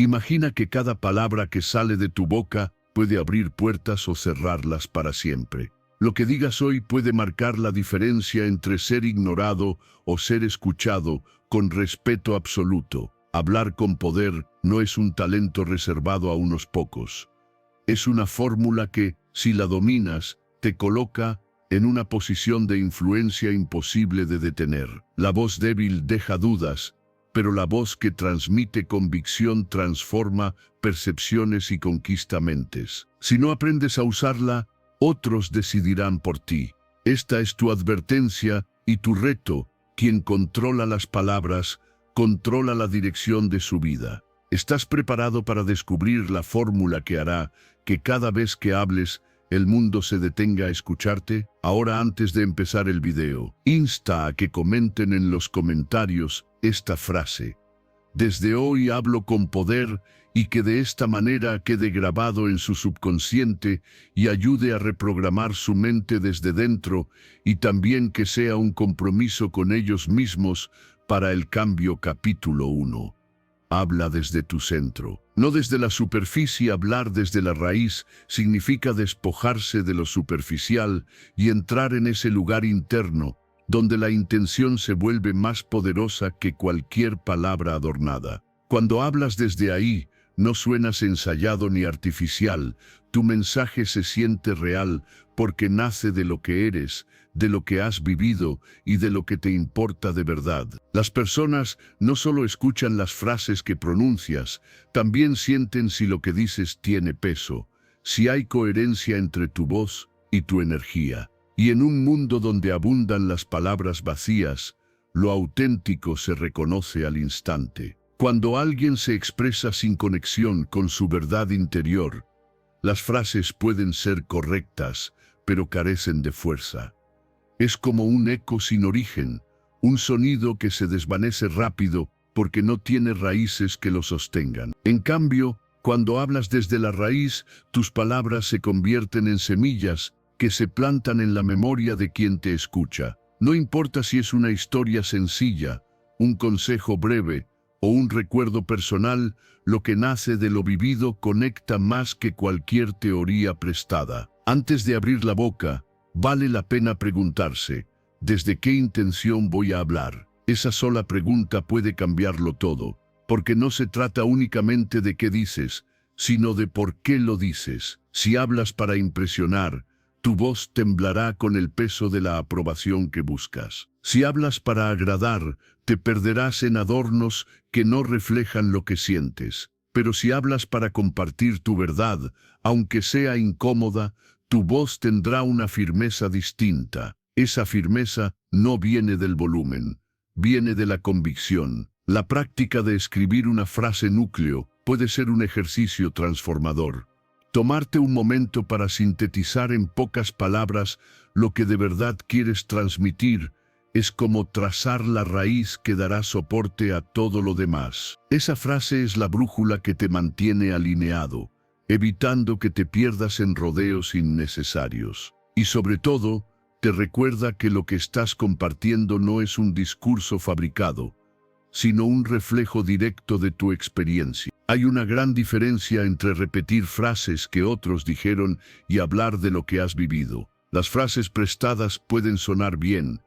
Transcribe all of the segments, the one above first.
Imagina que cada palabra que sale de tu boca puede abrir puertas o cerrarlas para siempre. Lo que digas hoy puede marcar la diferencia entre ser ignorado o ser escuchado con respeto absoluto. Hablar con poder no es un talento reservado a unos pocos. Es una fórmula que, si la dominas, te coloca en una posición de influencia imposible de detener. La voz débil deja dudas, pero la voz que transmite convicción transforma percepciones y conquista mentes. Si no aprendes a usarla, otros decidirán por ti. Esta es tu advertencia y tu reto. Quien controla las palabras, controla la dirección de su vida. ¿Estás preparado para descubrir la fórmula que hará que cada vez que hables, el mundo se detenga a escucharte? Ahora, antes de empezar el video, insta a que comenten en los comentarios esta frase: desde hoy hablo con poder, y que de esta manera quede grabado en su subconsciente y ayude a reprogramar su mente desde dentro, y también que sea un compromiso con ellos mismos para el cambio. Capítulo 1. Habla desde tu centro. No desde la superficie. Hablar desde la raíz significa despojarse de lo superficial y entrar en ese lugar interno, donde la intención se vuelve más poderosa que cualquier palabra adornada. Cuando hablas desde ahí, no suenas ensayado ni artificial. Tu mensaje se siente real porque nace de lo que eres, de lo que has vivido y de lo que te importa de verdad. Las personas no solo escuchan las frases que pronuncias, también sienten si lo que dices tiene peso, si hay coherencia entre tu voz y tu energía. Y en un mundo donde abundan las palabras vacías, lo auténtico se reconoce al instante. Cuando alguien se expresa sin conexión con su verdad interior, las frases pueden ser correctas, pero carecen de fuerza. Es como un eco sin origen, un sonido que se desvanece rápido porque no tiene raíces que lo sostengan. En cambio, cuando hablas desde la raíz, tus palabras se convierten en semillas que se plantan en la memoria de quien te escucha. No importa si es una historia sencilla, un consejo breve o un recuerdo personal, lo que nace de lo vivido conecta más que cualquier teoría prestada. Antes de abrir la boca, vale la pena preguntarse: ¿desde qué intención voy a hablar? Esa sola pregunta puede cambiarlo todo, porque no se trata únicamente de qué dices, sino de por qué lo dices. Si hablas para impresionar, tu voz temblará con el peso de la aprobación que buscas. Si hablas para agradar, te perderás en adornos que no reflejan lo que sientes. Pero si hablas para compartir tu verdad, aunque sea incómoda, tu voz tendrá una firmeza distinta. Esa firmeza no viene del volumen, viene de la convicción. La práctica de escribir una frase núcleo puede ser un ejercicio transformador. Tomarte un momento para sintetizar en pocas palabras lo que de verdad quieres transmitir es como trazar la raíz que dará soporte a todo lo demás. Esa frase es la brújula que te mantiene alineado, evitando que te pierdas en rodeos innecesarios. Y sobre todo, te recuerda que lo que estás compartiendo no es un discurso fabricado, sino un reflejo directo de tu experiencia. Hay una gran diferencia entre repetir frases que otros dijeron y hablar de lo que has vivido. Las frases prestadas pueden sonar bien,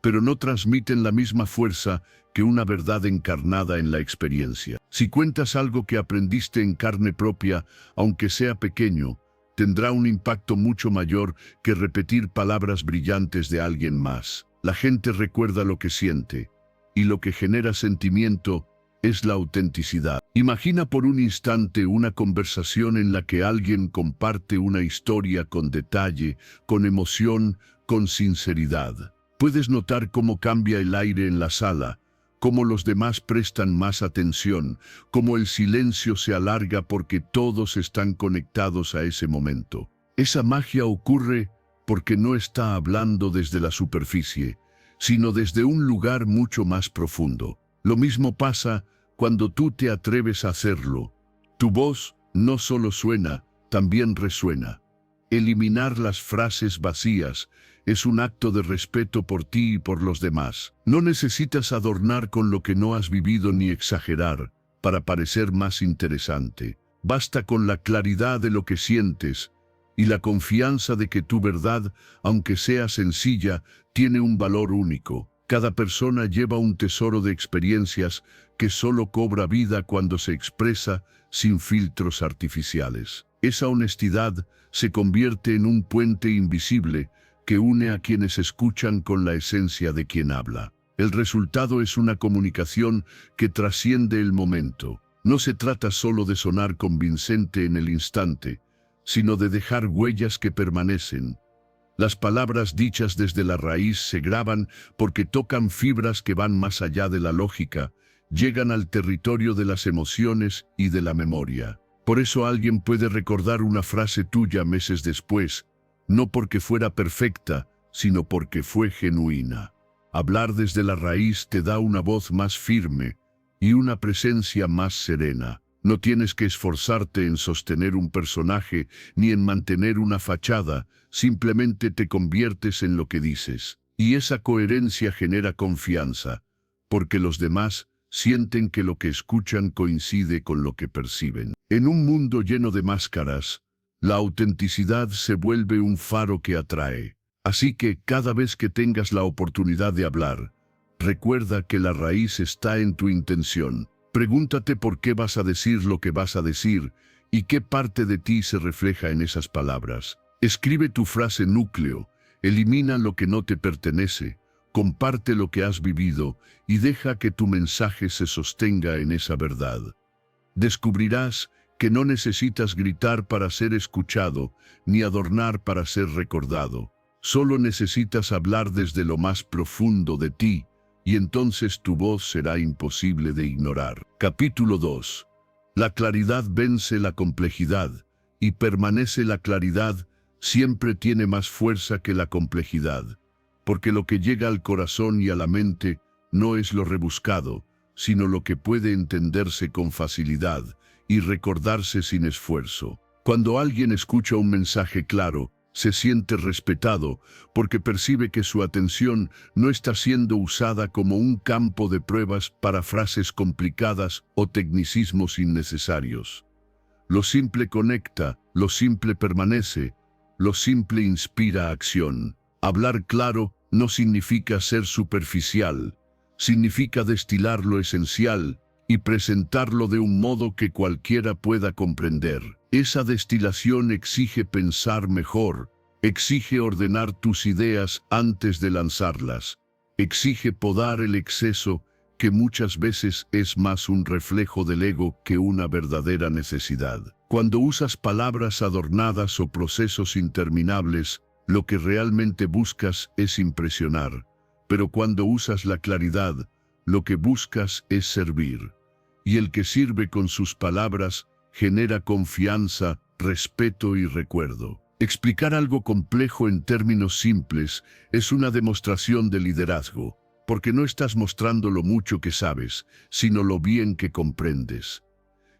pero no transmiten la misma fuerza que una verdad encarnada en la experiencia. Si cuentas algo que aprendiste en carne propia, aunque sea pequeño, tendrá un impacto mucho mayor que repetir palabras brillantes de alguien más. La gente recuerda lo que siente, y lo que genera sentimiento es la autenticidad. Imagina por un instante una conversación en la que alguien comparte una historia con detalle, con emoción, con sinceridad. Puedes notar cómo cambia el aire en la sala, cómo los demás prestan más atención, cómo el silencio se alarga porque todos están conectados a ese momento. Esa magia ocurre porque no está hablando desde la superficie, sino desde un lugar mucho más profundo. Lo mismo pasa cuando tú te atreves a hacerlo. Tu voz no solo suena, también resuena. Eliminar las frases vacías es un acto de respeto por ti y por los demás. No necesitas adornar con lo que no has vivido ni exagerar para parecer más interesante. Basta con la claridad de lo que sientes y la confianza de que tu verdad, aunque sea sencilla, tiene un valor único. Cada persona lleva un tesoro de experiencias que solo cobra vida cuando se expresa sin filtros artificiales. Esa honestidad se convierte en un puente invisible que une a quienes escuchan con la esencia de quien habla. El resultado es una comunicación que trasciende el momento. No se trata solo de sonar convincente en el instante, sino de dejar huellas que permanecen. Las palabras dichas desde la raíz se graban porque tocan fibras que van más allá de la lógica, llegan al territorio de las emociones y de la memoria. Por eso alguien puede recordar una frase tuya meses después, no porque fuera perfecta, sino porque fue genuina. Hablar desde la raíz te da una voz más firme y una presencia más serena. No tienes que esforzarte en sostener un personaje ni en mantener una fachada, simplemente te conviertes en lo que dices. Y esa coherencia genera confianza, porque los demás sienten que lo que escuchan coincide con lo que perciben. En un mundo lleno de máscaras, la autenticidad se vuelve un faro que atrae. Así que cada vez que tengas la oportunidad de hablar, recuerda que la raíz está en tu intención. Pregúntate por qué vas a decir lo que vas a decir y qué parte de ti se refleja en esas palabras. Escribe tu frase núcleo, elimina lo que no te pertenece, comparte lo que has vivido y deja que tu mensaje se sostenga en esa verdad. Descubrirás que no necesitas gritar para ser escuchado, ni adornar para ser recordado. Solo necesitas hablar desde lo más profundo de ti, y entonces tu voz será imposible de ignorar. Capítulo 2. La claridad vence la complejidad, y permanece la claridad, siempre tiene más fuerza que la complejidad, porque lo que llega al corazón y a la mente no es lo rebuscado, sino lo que puede entenderse con facilidad y recordarse sin esfuerzo. Cuando alguien escucha un mensaje claro, se siente respetado porque percibe que su atención no está siendo usada como un campo de pruebas para frases complicadas o tecnicismos innecesarios. Lo simple conecta, lo simple permanece, lo simple inspira acción. Hablar claro no significa ser superficial, significa destilar lo esencial y presentarlo de un modo que cualquiera pueda comprender. Esa destilación exige pensar mejor, exige ordenar tus ideas antes de lanzarlas, exige podar el exceso que muchas veces es más un reflejo del ego que una verdadera necesidad. Cuando usas palabras adornadas o procesos interminables, lo que realmente buscas es impresionar, pero cuando usas la claridad, lo que buscas es servir. Y el que sirve con sus palabras genera confianza, respeto y recuerdo. Explicar algo complejo en términos simples es una demostración de liderazgo, porque no estás mostrando lo mucho que sabes, sino lo bien que comprendes.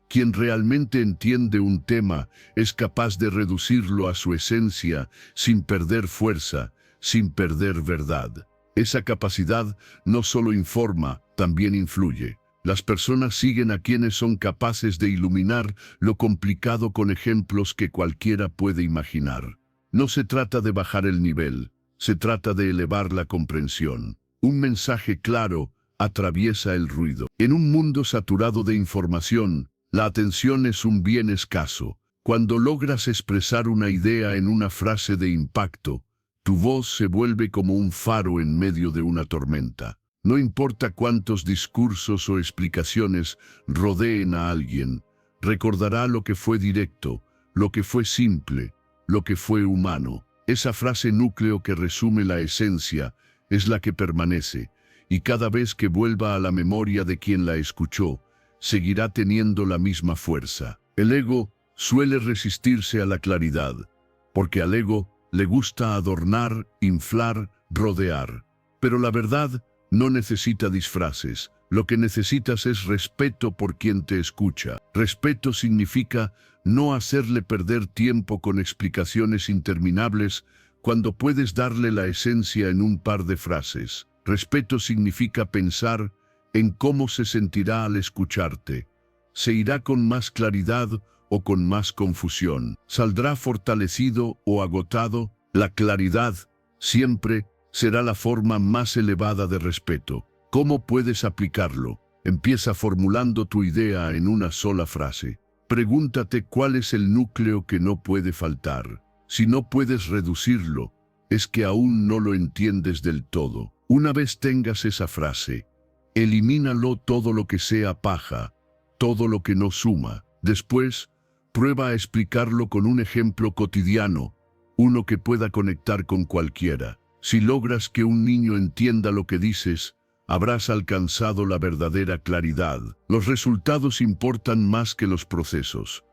Quien realmente entiende un tema es capaz de reducirlo a su esencia sin perder fuerza, sin perder verdad. Esa capacidad no solo informa, también influye. Las personas siguen a quienes son capaces de iluminar lo complicado con ejemplos que cualquiera puede imaginar. No se trata de bajar el nivel, se trata de elevar la comprensión. Un mensaje claro atraviesa el ruido. En un mundo saturado de información, la atención es un bien escaso. Cuando logras expresar una idea en una frase de impacto, tu voz se vuelve como un faro en medio de una tormenta. No importa cuántos discursos o explicaciones rodeen a alguien, recordará lo que fue directo, lo que fue simple, lo que fue humano. Esa frase núcleo que resume la esencia es la que permanece, y cada vez que vuelva a la memoria de quien la escuchó, seguirá teniendo la misma fuerza. El ego suele resistirse a la claridad, porque al ego le gusta adornar, inflar, rodear. Pero la verdad no necesita disfraces. Lo que necesitas es respeto por quien te escucha. Respeto significa no hacerle perder tiempo con explicaciones interminables cuando puedes darle la esencia en un par de frases. Respeto significa pensar en cómo se sentirá al escucharte, se irá con más claridad o con más confusión, saldrá fortalecido o agotado. La claridad siempre será la forma más elevada de respeto. ¿Cómo puedes aplicarlo? Empieza formulando tu idea en una sola frase. Pregúntate cuál es el núcleo que no puede faltar. Si no puedes reducirlo, es que aún no lo entiendes del todo. Una vez tengas esa frase, elimínalo todo lo que sea paja, todo lo que no suma. Después, prueba a explicarlo con un ejemplo cotidiano, uno que pueda conectar con cualquiera. Si logras que un niño entienda lo que dices, habrás alcanzado la verdadera claridad. Los resultados importan más que los procesos.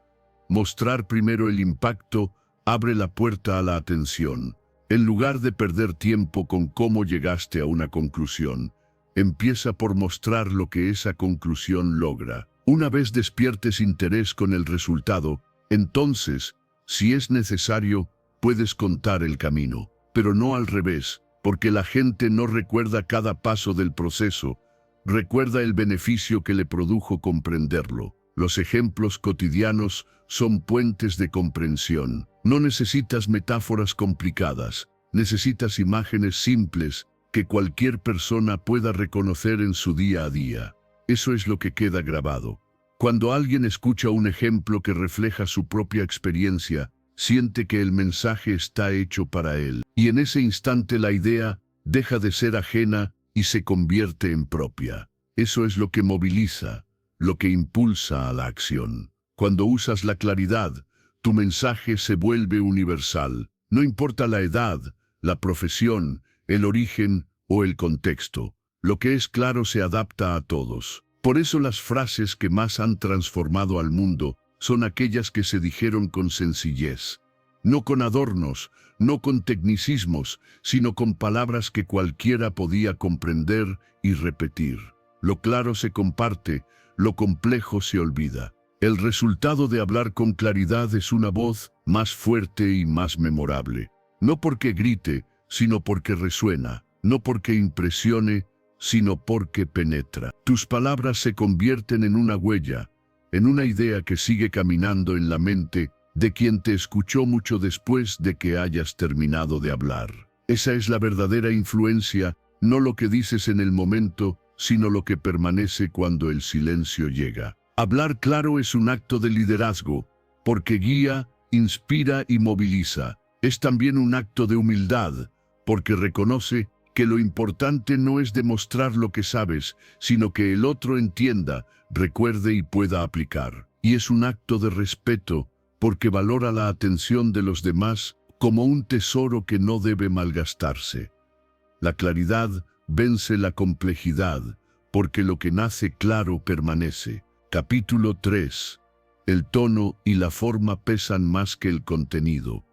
Mostrar primero el impacto abre la puerta a la atención. En lugar de perder tiempo con cómo llegaste a una conclusión, empieza por mostrar lo que esa conclusión logra. Una vez despiertes interés con el resultado, entonces, si es necesario, puedes contar el camino, pero no al revés, porque la gente no recuerda cada paso del proceso, recuerda el beneficio que le produjo comprenderlo. Los ejemplos cotidianos son puentes de comprensión. No necesitas metáforas complicadas, necesitas imágenes simples que cualquier persona pueda reconocer en su día a día. Eso es lo que queda grabado. Cuando alguien escucha un ejemplo que refleja su propia experiencia, siente que el mensaje está hecho para él. Y en ese instante la idea deja de ser ajena y se convierte en propia. Eso es lo que moviliza, lo que impulsa a la acción. Cuando usas la claridad, tu mensaje se vuelve universal. No importa la edad, la profesión, el origen o el contexto. Lo que es claro se adapta a todos. Por eso las frases que más han transformado al mundo son aquellas que se dijeron con sencillez. No con adornos, no con tecnicismos, sino con palabras que cualquiera podía comprender y repetir. Lo claro se comparte, lo complejo se olvida. El resultado de hablar con claridad es una voz más fuerte y más memorable. No porque grite, sino porque resuena. No porque impresione, sino porque penetra. Tus palabras se convierten en una huella, en una idea que sigue caminando en la mente de quien te escuchó mucho después de que hayas terminado de hablar. Esa es la verdadera influencia, no lo que dices en el momento, sino lo que permanece cuando el silencio llega. Hablar claro es un acto de liderazgo, porque guía, inspira y moviliza. Es también un acto de humildad, porque reconoce que lo importante no es demostrar lo que sabes, sino que el otro entienda, recuerde y pueda aplicar. Y es un acto de respeto, porque valora la atención de los demás como un tesoro que no debe malgastarse. La claridad vence la complejidad, porque lo que nace claro permanece. Capítulo 3. El tono y la forma pesan más que el contenido.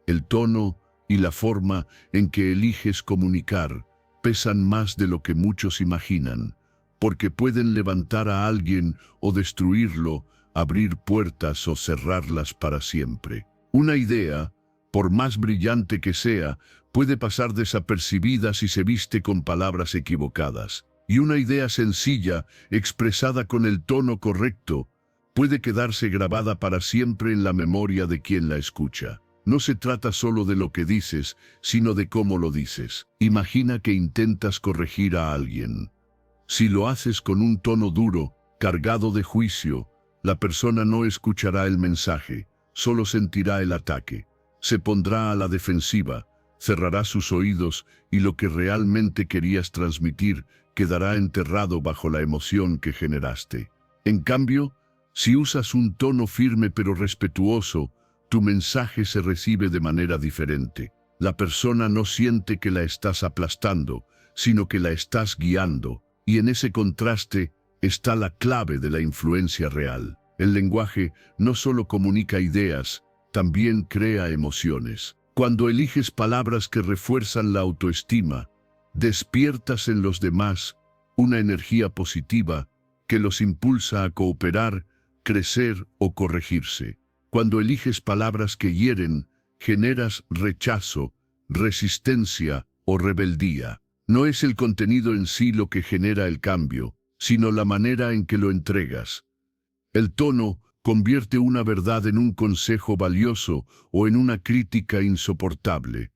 El tono y la forma en que eliges comunicar pesan más de lo que muchos imaginan, porque pueden levantar a alguien o destruirlo, abrir puertas o cerrarlas para siempre. Una idea, por más brillante que sea, puede pasar desapercibida si se viste con palabras equivocadas. Y una idea sencilla, expresada con el tono correcto, puede quedarse grabada para siempre en la memoria de quien la escucha. No se trata solo de lo que dices, sino de cómo lo dices. Imagina que intentas corregir a alguien. Si lo haces con un tono duro, cargado de juicio, la persona no escuchará el mensaje, solo sentirá el ataque. Se pondrá a la defensiva, cerrará sus oídos y lo que realmente querías transmitir quedará enterrado bajo la emoción que generaste. En cambio, si usas un tono firme pero respetuoso, tu mensaje se recibe de manera diferente. La persona no siente que la estás aplastando, sino que la estás guiando, y en ese contraste está la clave de la influencia real. El lenguaje no solo comunica ideas, también crea emociones. Cuando eliges palabras que refuerzan la autoestima, despiertas en los demás una energía positiva que los impulsa a cooperar, crecer o corregirse. Cuando eliges palabras que hieren, generas rechazo, resistencia o rebeldía. No es el contenido en sí lo que genera el cambio, sino la manera en que lo entregas. El tono convierte una verdad en un consejo valioso o en una crítica insoportable.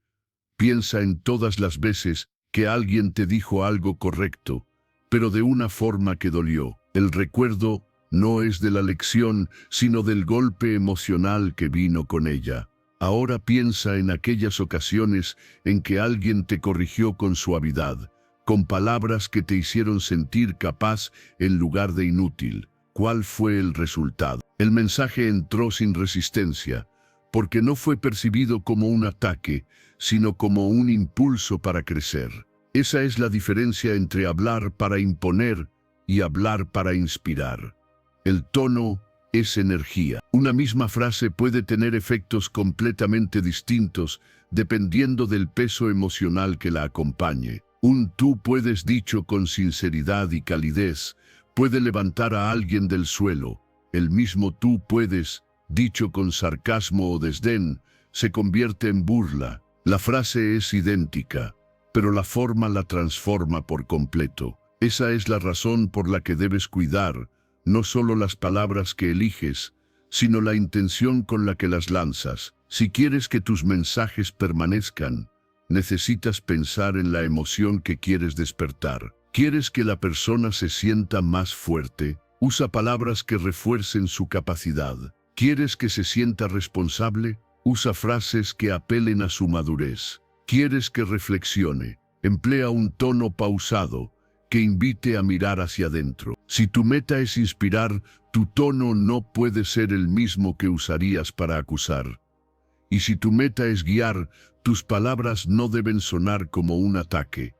Piensa en todas las veces que alguien te dijo algo correcto, pero de una forma que dolió. El recuerdo no es de la lección, sino del golpe emocional que vino con ella. Ahora piensa en aquellas ocasiones en que alguien te corrigió con suavidad, con palabras que te hicieron sentir capaz en lugar de inútil. ¿Cuál fue el resultado? El mensaje entró sin resistencia, porque no fue percibido como un ataque, sino como un impulso para crecer. Esa es la diferencia entre hablar para imponer y hablar para inspirar. El tono es energía. Una misma frase puede tener efectos completamente distintos dependiendo del peso emocional que la acompañe. Un tú puedes dicho con sinceridad y calidez puede levantar a alguien del suelo. El mismo tú puedes, dicho con sarcasmo o desdén, se convierte en burla. La frase es idéntica, pero la forma la transforma por completo. Esa es la razón por la que debes cuidar no solo las palabras que eliges, sino la intención con la que las lanzas. Si quieres que tus mensajes permanezcan, necesitas pensar en la emoción que quieres despertar. ¿Quieres que la persona se sienta más fuerte? Usa palabras que refuercen su capacidad. ¿Quieres que se sienta responsable? Usa frases que apelen a su madurez. ¿Quieres que reflexione? Emplea un tono pausado que invite a mirar hacia adentro. Si tu meta es inspirar, tu tono no puede ser el mismo que usarías para acusar. Y si tu meta es guiar, tus palabras no deben sonar como un ataque.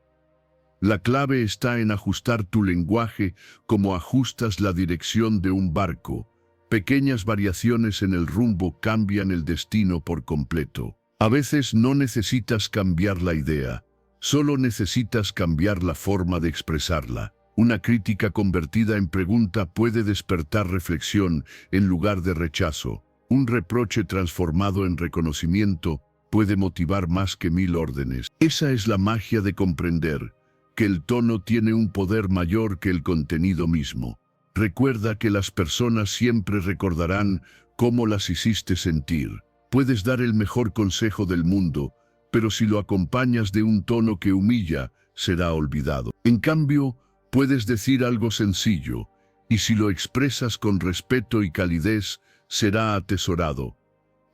La clave está en ajustar tu lenguaje como ajustas la dirección de un barco. Pequeñas variaciones en el rumbo cambian el destino por completo. A veces no necesitas cambiar la idea, solo necesitas cambiar la forma de expresarla. Una crítica convertida en pregunta puede despertar reflexión en lugar de rechazo. Un reproche transformado en reconocimiento puede motivar más que 1000 órdenes. Esa es la magia de comprender que el tono tiene un poder mayor que el contenido mismo. Recuerda que las personas siempre recordarán cómo las hiciste sentir. Puedes dar el mejor consejo del mundo, pero si lo acompañas de un tono que humilla, será olvidado. En cambio, puedes decir algo sencillo, y si lo expresas con respeto y calidez, será atesorado.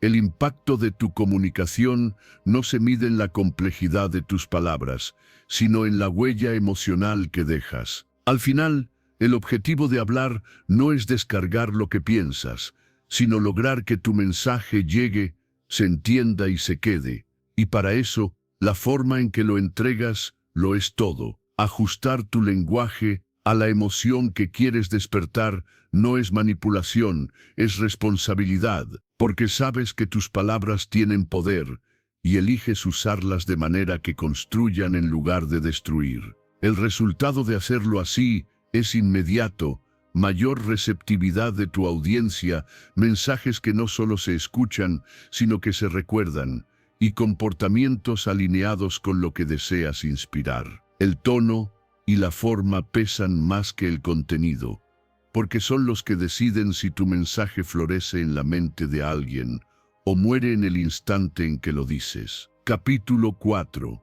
El impacto de tu comunicación no se mide en la complejidad de tus palabras, sino en la huella emocional que dejas. Al final, el objetivo de hablar no es descargar lo que piensas, sino lograr que tu mensaje llegue, se entienda y se quede. Y para eso, la forma en que lo entregas lo es todo. Ajustar tu lenguaje a la emoción que quieres despertar no es manipulación, es responsabilidad, porque sabes que tus palabras tienen poder y eliges usarlas de manera que construyan en lugar de destruir. El resultado de hacerlo así es inmediato, mayor receptividad de tu audiencia, mensajes que no solo se escuchan, sino que se recuerdan, y comportamientos alineados con lo que deseas inspirar. El tono y la forma pesan más que el contenido, porque son los que deciden si tu mensaje florece en la mente de alguien o muere en el instante en que lo dices. Capítulo 4.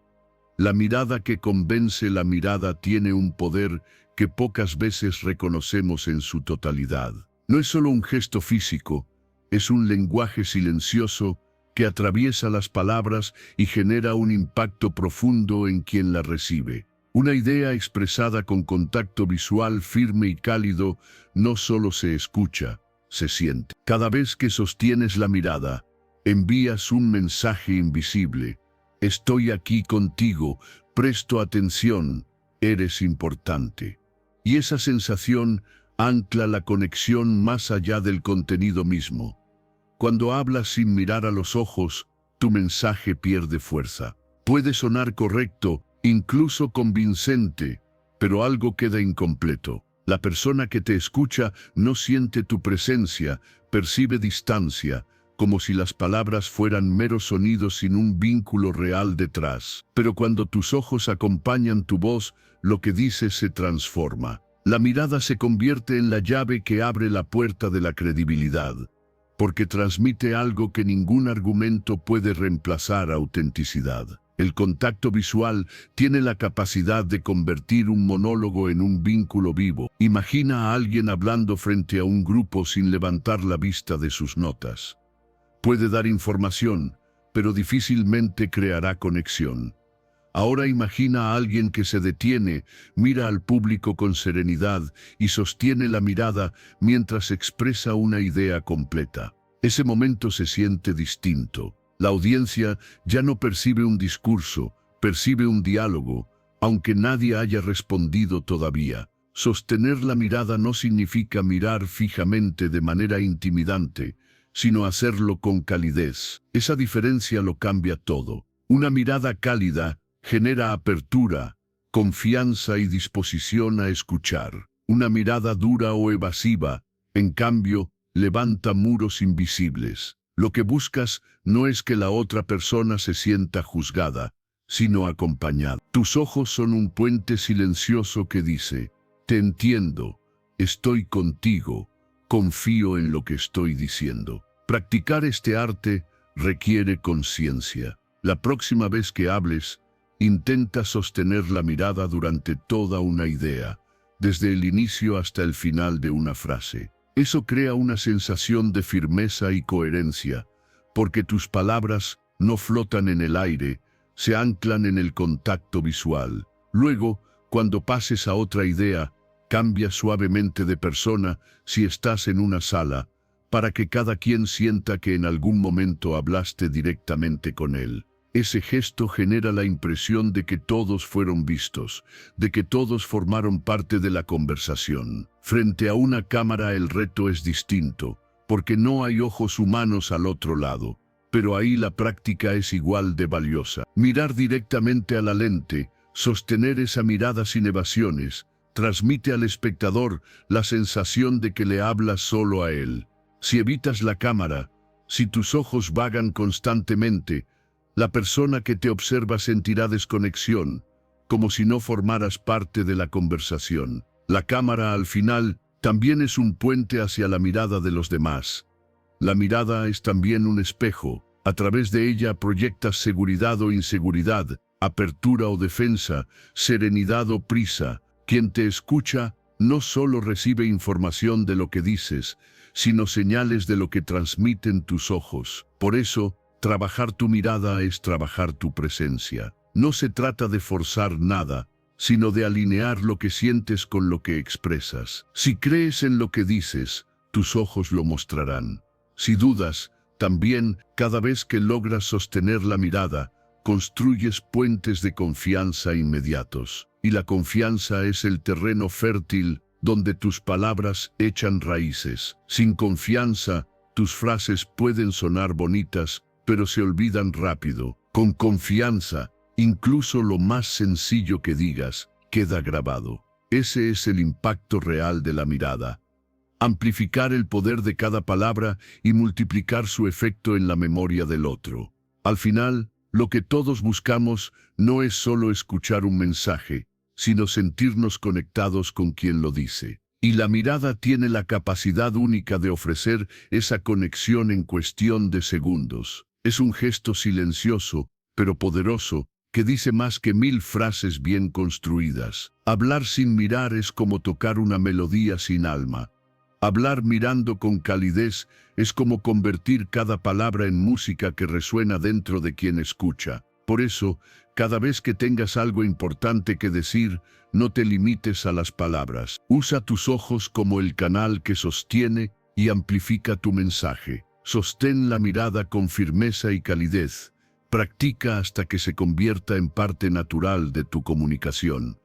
La mirada que convence. La mirada tiene un poder que pocas veces reconocemos en su totalidad. No es solo un gesto físico, es un lenguaje silencioso que atraviesa las palabras y genera un impacto profundo en quien la recibe. Una idea expresada con contacto visual firme y cálido no solo se escucha, se siente. Cada vez que sostienes la mirada, envías un mensaje invisible. Estoy aquí contigo, presto atención, eres importante. Y esa sensación ancla la conexión más allá del contenido mismo. Cuando hablas sin mirar a los ojos, tu mensaje pierde fuerza. Puede sonar correcto, incluso convincente, pero algo queda incompleto. La persona que te escucha no siente tu presencia, percibe distancia, como si las palabras fueran meros sonidos sin un vínculo real detrás. Pero cuando tus ojos acompañan tu voz, lo que dices se transforma. La mirada se convierte en la llave que abre la puerta de la credibilidad, porque transmite algo que ningún argumento puede reemplazar: autenticidad. El contacto visual tiene la capacidad de convertir un monólogo en un vínculo vivo. Imagina a alguien hablando frente a un grupo sin levantar la vista de sus notas. Puede dar información, pero difícilmente creará conexión. Ahora imagina a alguien que se detiene, mira al público con serenidad y sostiene la mirada mientras expresa una idea completa. Ese momento se siente distinto. La audiencia ya no percibe un discurso, percibe un diálogo, aunque nadie haya respondido todavía. Sostener la mirada no significa mirar fijamente de manera intimidante, sino hacerlo con calidez. Esa diferencia lo cambia todo. Una mirada cálida genera apertura, confianza y disposición a escuchar. Una mirada dura o evasiva, en cambio, levanta muros invisibles. Lo que buscas no es que la otra persona se sienta juzgada, sino acompañada. Tus ojos son un puente silencioso que dice: te entiendo, estoy contigo, confío en lo que estoy diciendo. Practicar este arte requiere conciencia. La próxima vez que hables, intenta sostener la mirada durante toda una idea, desde el inicio hasta el final de una frase. Eso crea una sensación de firmeza y coherencia, porque tus palabras no flotan en el aire, se anclan en el contacto visual. Luego, cuando pases a otra idea, cambia suavemente de persona si estás en una sala, para que cada quien sienta que en algún momento hablaste directamente con él. Ese gesto genera la impresión de que todos fueron vistos, de que todos formaron parte de la conversación. Frente a una cámara el reto es distinto, porque no hay ojos humanos al otro lado, pero ahí la práctica es igual de valiosa. Mirar directamente a la lente, sostener esa mirada sin evasiones, transmite al espectador la sensación de que le hablas solo a él. Si evitas la cámara, si tus ojos vagan constantemente, la persona que te observa sentirá desconexión, como si no formaras parte de la conversación. La cámara, al final, también es un puente hacia la mirada de los demás. La mirada es también un espejo. A través de ella proyectas seguridad o inseguridad, apertura o defensa, serenidad o prisa. Quien te escucha no solo recibe información de lo que dices, sino señales de lo que transmiten tus ojos. Por eso, trabajar tu mirada es trabajar tu presencia. No se trata de forzar nada, sino de alinear lo que sientes con lo que expresas. Si crees en lo que dices, tus ojos lo mostrarán. Si dudas, también, cada vez que logras sostener la mirada, construyes puentes de confianza inmediatos. Y la confianza es el terreno fértil donde tus palabras echan raíces. Sin confianza, tus frases pueden sonar bonitas, pero se olvidan rápido. Con confianza, incluso lo más sencillo que digas queda grabado. Ese es el impacto real de la mirada. Amplificar el poder de cada palabra y multiplicar su efecto en la memoria del otro. Al final, lo que todos buscamos no es solo escuchar un mensaje, sino sentirnos conectados con quien lo dice. Y la mirada tiene la capacidad única de ofrecer esa conexión en cuestión de segundos. Es un gesto silencioso, pero poderoso, que dice más que 1000 frases bien construidas. Hablar sin mirar es como tocar una melodía sin alma. Hablar mirando con calidez es como convertir cada palabra en música que resuena dentro de quien escucha. Por eso, cada vez que tengas algo importante que decir, no te limites a las palabras. Usa tus ojos como el canal que sostiene y amplifica tu mensaje. Sostén la mirada con firmeza y calidez. Practica hasta que se convierta en parte natural de tu comunicación.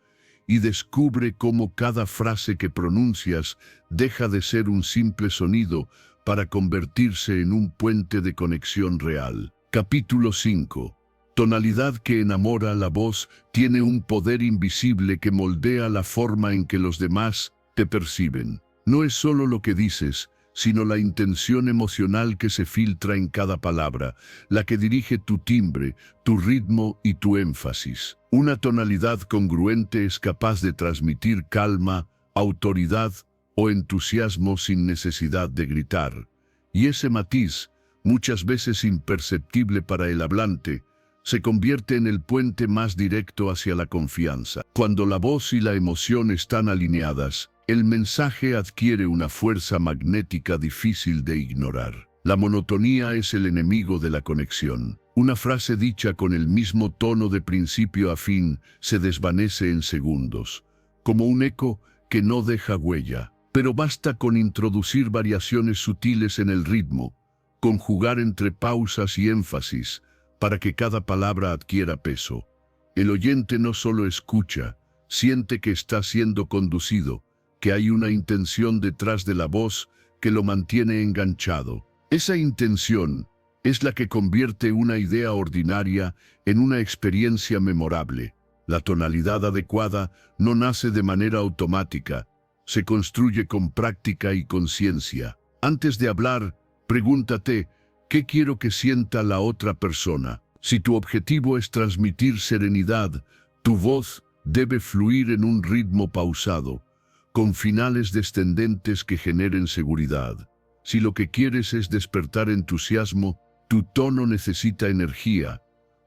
Y descubre cómo cada frase que pronuncias deja de ser un simple sonido para convertirse en un puente de conexión real. Capítulo 5. Tonalidad que enamora. La voz tiene un poder invisible que moldea la forma en que los demás te perciben. No es solo lo que dices, sino la intención emocional que se filtra en cada palabra, la que dirige tu timbre, tu ritmo y tu énfasis. Una tonalidad congruente es capaz de transmitir calma, autoridad o entusiasmo sin necesidad de gritar. Y ese matiz, muchas veces imperceptible para el hablante, se convierte en el puente más directo hacia la confianza. Cuando la voz y la emoción están alineadas, el mensaje adquiere una fuerza magnética difícil de ignorar. La monotonía es el enemigo de la conexión. Una frase dicha con el mismo tono de principio a fin se desvanece en segundos, como un eco que no deja huella. Pero basta con introducir variaciones sutiles en el ritmo, conjugar entre pausas y énfasis, para que cada palabra adquiera peso. El oyente no solo escucha, siente que está siendo conducido, que hay una intención detrás de la voz que lo mantiene enganchado. Esa intención es la que convierte una idea ordinaria en una experiencia memorable. La tonalidad adecuada no nace de manera automática, se construye con práctica y conciencia. Antes de hablar, pregúntate, ¿qué quiero que sienta la otra persona? Si tu objetivo es transmitir serenidad, tu voz debe fluir en un ritmo pausado, con finales descendentes que generen seguridad. Si lo que quieres es despertar entusiasmo, tu tono necesita energía,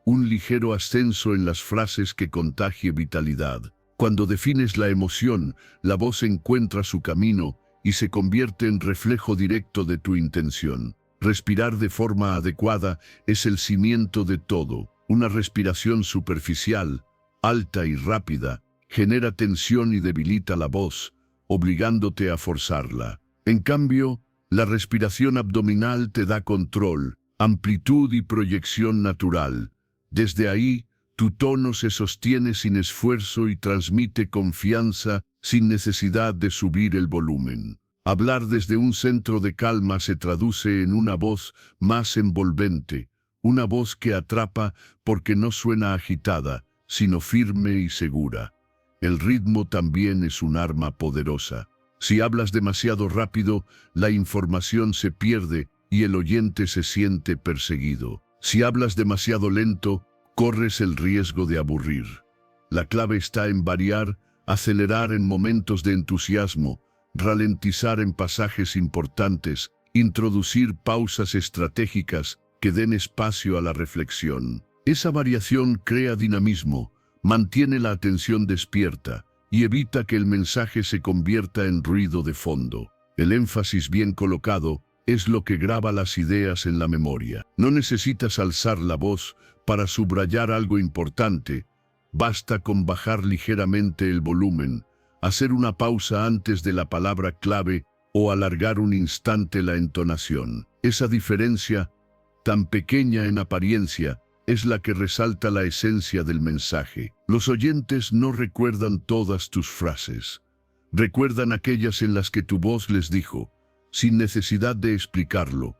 un ligero ascenso en las frases que contagie vitalidad. Cuando defines la emoción, la voz encuentra su camino y se convierte en reflejo directo de tu intención. Respirar de forma adecuada es el cimiento de todo. Una respiración superficial, alta y rápida, genera tensión y debilita la voz, obligándote a forzarla. En cambio, la respiración abdominal te da control, amplitud y proyección natural. Desde ahí, tu tono se sostiene sin esfuerzo y transmite confianza sin necesidad de subir el volumen. Hablar desde un centro de calma se traduce en una voz más envolvente, una voz que atrapa porque no suena agitada, sino firme y segura. El ritmo también es un arma poderosa. Si hablas demasiado rápido, la información se pierde y el oyente se siente perseguido. Si hablas demasiado lento, corres el riesgo de aburrir. La clave está en variar, acelerar en momentos de entusiasmo, ralentizar en pasajes importantes, introducir pausas estratégicas que den espacio a la reflexión. Esa variación crea dinamismo, mantiene la atención despierta y evita que el mensaje se convierta en ruido de fondo. El énfasis bien colocado es lo que graba las ideas en la memoria. No necesitas alzar la voz para subrayar algo importante. Basta con bajar ligeramente el volumen, hacer una pausa antes de la palabra clave o alargar un instante la entonación. Esa diferencia, tan pequeña en apariencia, es la que resalta la esencia del mensaje. Los oyentes no recuerdan todas tus frases. Recuerdan aquellas en las que tu voz les dijo, sin necesidad de explicarlo,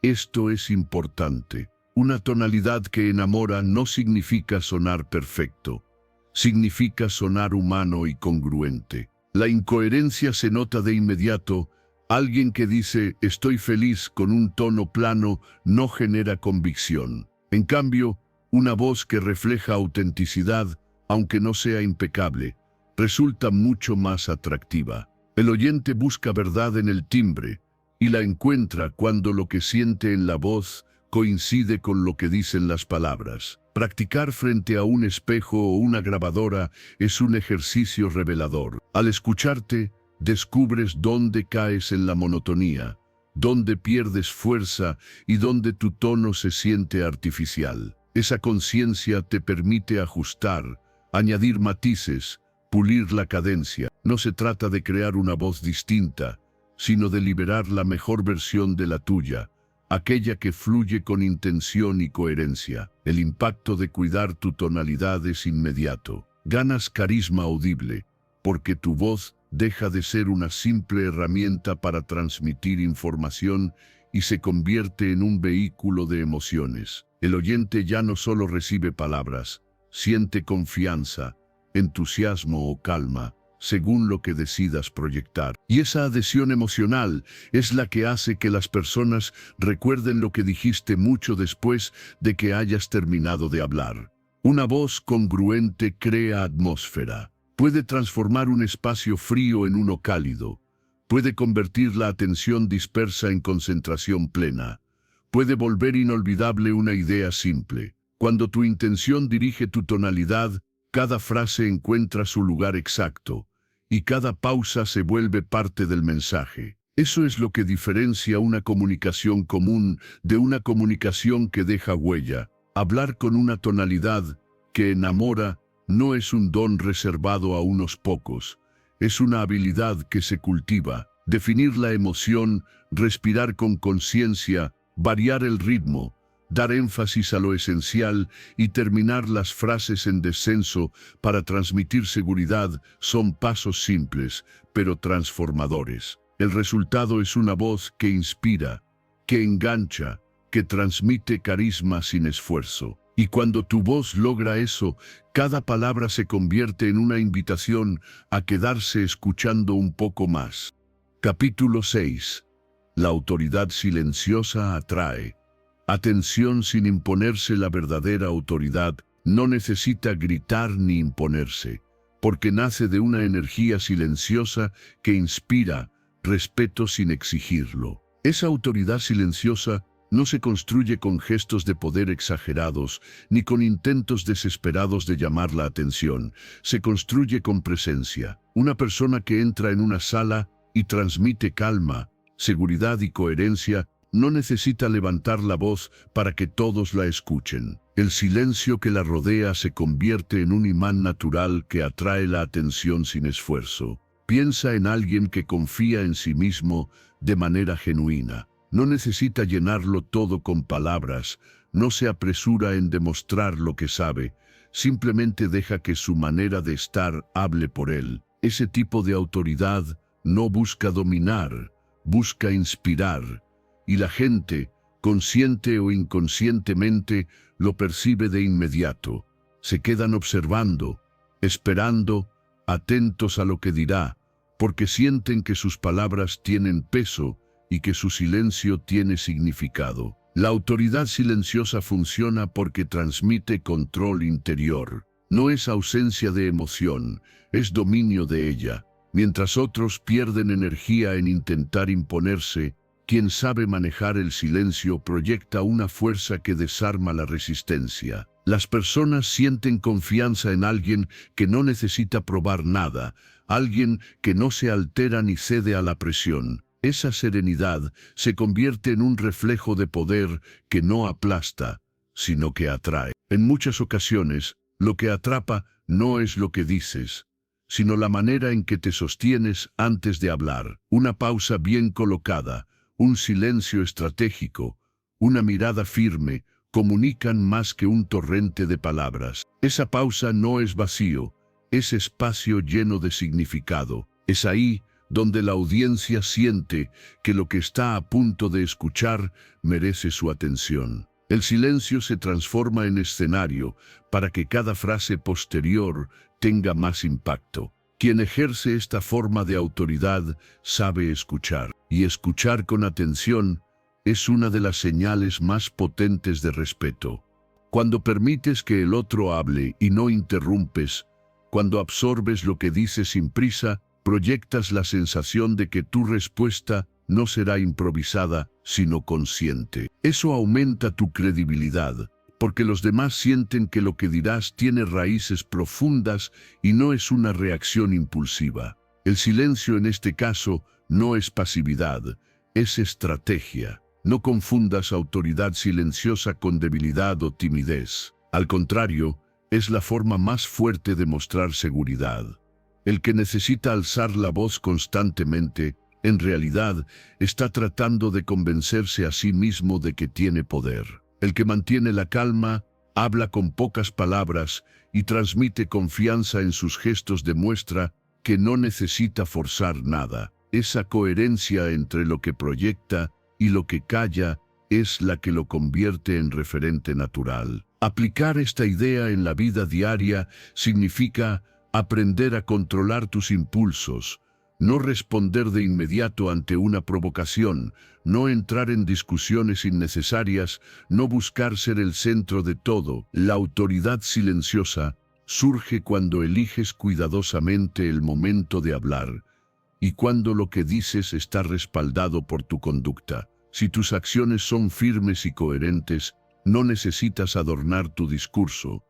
esto es importante. Una tonalidad que enamora no significa sonar perfecto. Significa sonar humano y congruente. La incoherencia se nota de inmediato. Alguien que dice estoy feliz con un tono plano no genera convicción. En cambio, una voz que refleja autenticidad, aunque no sea impecable, resulta mucho más atractiva. El oyente busca verdad en el timbre y la encuentra cuando lo que siente en la voz coincide con lo que dicen las palabras. Practicar frente a un espejo o una grabadora es un ejercicio revelador. Al escucharte, descubres dónde caes en la monotonía, dónde pierdes fuerza y dónde tu tono se siente artificial. Esa conciencia te permite ajustar, añadir matices, pulir la cadencia. No se trata de crear una voz distinta, sino de liberar la mejor versión de la tuya, aquella que fluye con intención y coherencia. El impacto de cuidar tu tonalidad es inmediato. Ganas carisma audible, porque tu voz deja de ser una simple herramienta para transmitir información y se convierte en un vehículo de emociones. El oyente ya no solo recibe palabras, siente confianza, entusiasmo o calma, según lo que decidas proyectar. Y esa adhesión emocional es la que hace que las personas recuerden lo que dijiste mucho después de que hayas terminado de hablar. Una voz congruente crea atmósfera. Puede transformar un espacio frío en uno cálido. Puede convertir la atención dispersa en concentración plena. Puede volver inolvidable una idea simple. Cuando tu intención dirige tu tonalidad, cada frase encuentra su lugar exacto, y cada pausa se vuelve parte del mensaje. Eso es lo que diferencia una comunicación común de una comunicación que deja huella. Hablar con una tonalidad que enamora no es un don reservado a unos pocos. Es una habilidad que se cultiva. Definir la emoción, respirar con conciencia, variar el ritmo, dar énfasis a lo esencial y terminar las frases en descenso para transmitir seguridad son pasos simples, pero transformadores. El resultado es una voz que inspira, que engancha, que transmite carisma sin esfuerzo. Y cuando tu voz logra eso, cada palabra se convierte en una invitación a quedarse escuchando un poco más. Capítulo 6. La autoridad silenciosa atrae. Atención sin imponerse. La verdadera autoridad no necesita gritar ni imponerse, porque nace de una energía silenciosa que inspira respeto sin exigirlo. Esa autoridad silenciosa no se construye con gestos de poder exagerados, ni con intentos desesperados de llamar la atención. Se construye con presencia. Una persona que entra en una sala y transmite calma, seguridad y coherencia, no necesita levantar la voz para que todos la escuchen. El silencio que la rodea se convierte en un imán natural que atrae la atención sin esfuerzo. Piensa en alguien que confía en sí mismo de manera genuina. No necesita llenarlo todo con palabras, no se apresura en demostrar lo que sabe, simplemente deja que su manera de estar hable por él. Ese tipo de autoridad no busca dominar, busca inspirar, y la gente, consciente o inconscientemente, lo percibe de inmediato. Se quedan observando, esperando, atentos a lo que dirá, porque sienten que sus palabras tienen peso y que su silencio tiene significado. La autoridad silenciosa funciona porque transmite control interior. No es ausencia de emoción, es dominio de ella. Mientras otros pierden energía en intentar imponerse, quien sabe manejar el silencio proyecta una fuerza que desarma la resistencia. Las personas sienten confianza en alguien que no necesita probar nada, alguien que no se altera ni cede a la presión. Esa serenidad se convierte en un reflejo de poder que no aplasta, sino que atrae. En muchas ocasiones, lo que atrapa no es lo que dices, sino la manera en que te sostienes antes de hablar. Una pausa bien colocada, un silencio estratégico, una mirada firme, comunican más que un torrente de palabras. Esa pausa no es vacío, es espacio lleno de significado. Es ahí donde la audiencia siente que lo que está a punto de escuchar merece su atención. El silencio se transforma en escenario para que cada frase posterior tenga más impacto. Quien ejerce esta forma de autoridad sabe escuchar, y escuchar con atención es una de las señales más potentes de respeto. Cuando permites que el otro hable y no interrumpes, cuando absorbes lo que dice sin prisa, proyectas la sensación de que tu respuesta no será improvisada, sino consciente. Eso aumenta tu credibilidad, porque los demás sienten que lo que dirás tiene raíces profundas y no es una reacción impulsiva. El silencio en este caso no es pasividad, es estrategia. No confundas autoridad silenciosa con debilidad o timidez. Al contrario, es la forma más fuerte de mostrar seguridad. El que necesita alzar la voz constantemente, en realidad, está tratando de convencerse a sí mismo de que tiene poder. El que mantiene la calma, habla con pocas palabras y transmite confianza en sus gestos demuestra que no necesita forzar nada. Esa coherencia entre lo que proyecta y lo que calla es la que lo convierte en referente natural. Aplicar esta idea en la vida diaria significa aprender a controlar tus impulsos, no responder de inmediato ante una provocación, no entrar en discusiones innecesarias, no buscar ser el centro de todo. La autoridad silenciosa surge cuando eliges cuidadosamente el momento de hablar y cuando lo que dices está respaldado por tu conducta. Si tus acciones son firmes y coherentes, no necesitas adornar tu discurso,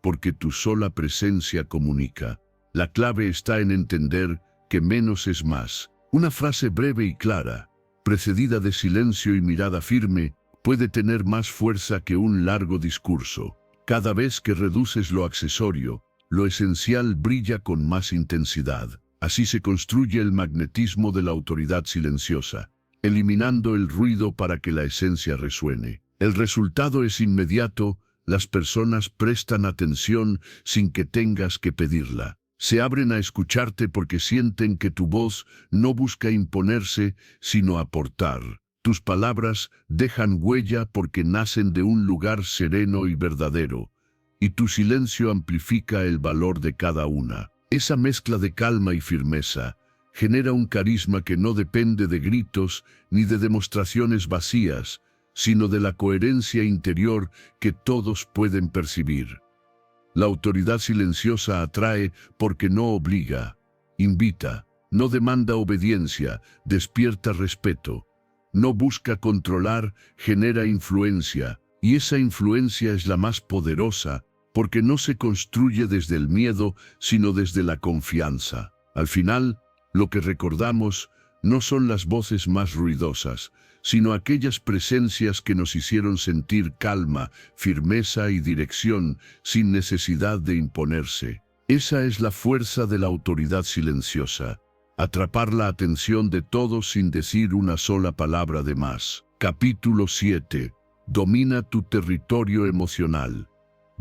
porque tu sola presencia comunica. La clave está en entender que menos es más. Una frase breve y clara, precedida de silencio y mirada firme, puede tener más fuerza que un largo discurso. Cada vez que reduces lo accesorio, lo esencial brilla con más intensidad. Así se construye el magnetismo de la autoridad silenciosa, eliminando el ruido para que la esencia resuene. El resultado es inmediato, las personas prestan atención sin que tengas que pedirla. Se abren a escucharte porque sienten que tu voz no busca imponerse, sino aportar. Tus palabras dejan huella porque nacen de un lugar sereno y verdadero, y tu silencio amplifica el valor de cada una. Esa mezcla de calma y firmeza genera un carisma que no depende de gritos ni de demostraciones vacías, sino de la coherencia interior que todos pueden percibir. La autoridad silenciosa atrae porque no obliga, invita, no demanda obediencia, despierta respeto. No busca controlar, genera influencia, y esa influencia es la más poderosa, porque no se construye desde el miedo, sino desde la confianza. Al final, lo que recordamos no son las voces más ruidosas, sino aquellas presencias que nos hicieron sentir calma, firmeza y dirección sin necesidad de imponerse. Esa es la fuerza de la autoridad silenciosa. Atrapar la atención de todos sin decir una sola palabra de más. Capítulo 7. Domina tu territorio emocional.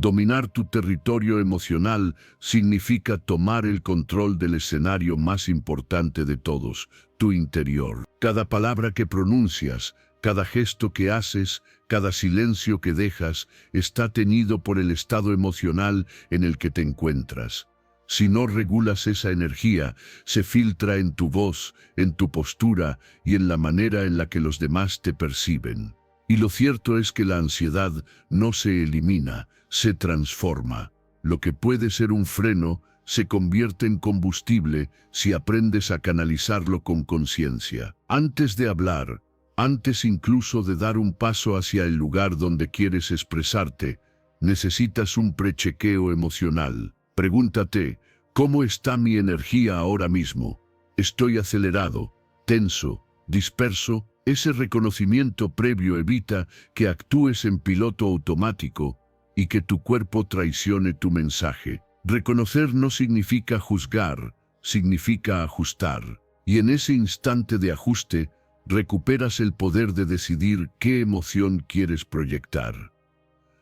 Dominar tu territorio emocional significa tomar el control del escenario más importante de todos, tu interior. Cada palabra que pronuncias, cada gesto que haces, cada silencio que dejas, está teñido por el estado emocional en el que te encuentras. Si no regulas esa energía, se filtra en tu voz, en tu postura y en la manera en la que los demás te perciben. Y lo cierto es que la ansiedad no se elimina, se transforma. Lo que puede ser un freno se convierte en combustible si aprendes a canalizarlo con conciencia. Antes de hablar, antes incluso de dar un paso hacia el lugar donde quieres expresarte, necesitas un prechequeo emocional. Pregúntate, ¿cómo está mi energía ahora mismo? ¿Estoy acelerado, tenso, disperso? Ese reconocimiento previo evita que actúes en piloto automático y que tu cuerpo traicione tu mensaje. Reconocer no significa juzgar, significa ajustar. Y en ese instante de ajuste, recuperas el poder de decidir qué emoción quieres proyectar.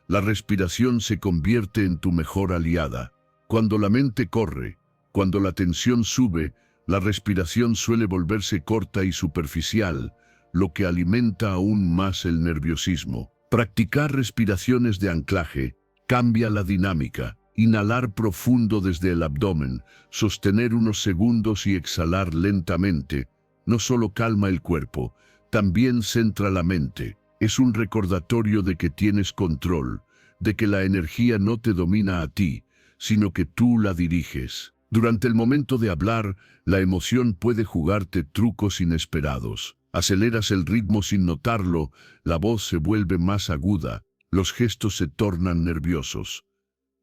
La respiración se convierte en tu mejor aliada. Cuando la mente corre, cuando la tensión sube, la respiración suele volverse corta y superficial, lo que alimenta aún más el nerviosismo. Practicar respiraciones de anclaje cambia la dinámica. Inhalar profundo desde el abdomen, sostener unos segundos y exhalar lentamente, no solo calma el cuerpo, también centra la mente. Es un recordatorio de que tienes control, de que la energía no te domina a ti, sino que tú la diriges. Durante el momento de hablar, la emoción puede jugarte trucos inesperados. Aceleras el ritmo sin notarlo, la voz se vuelve más aguda, los gestos se tornan nerviosos.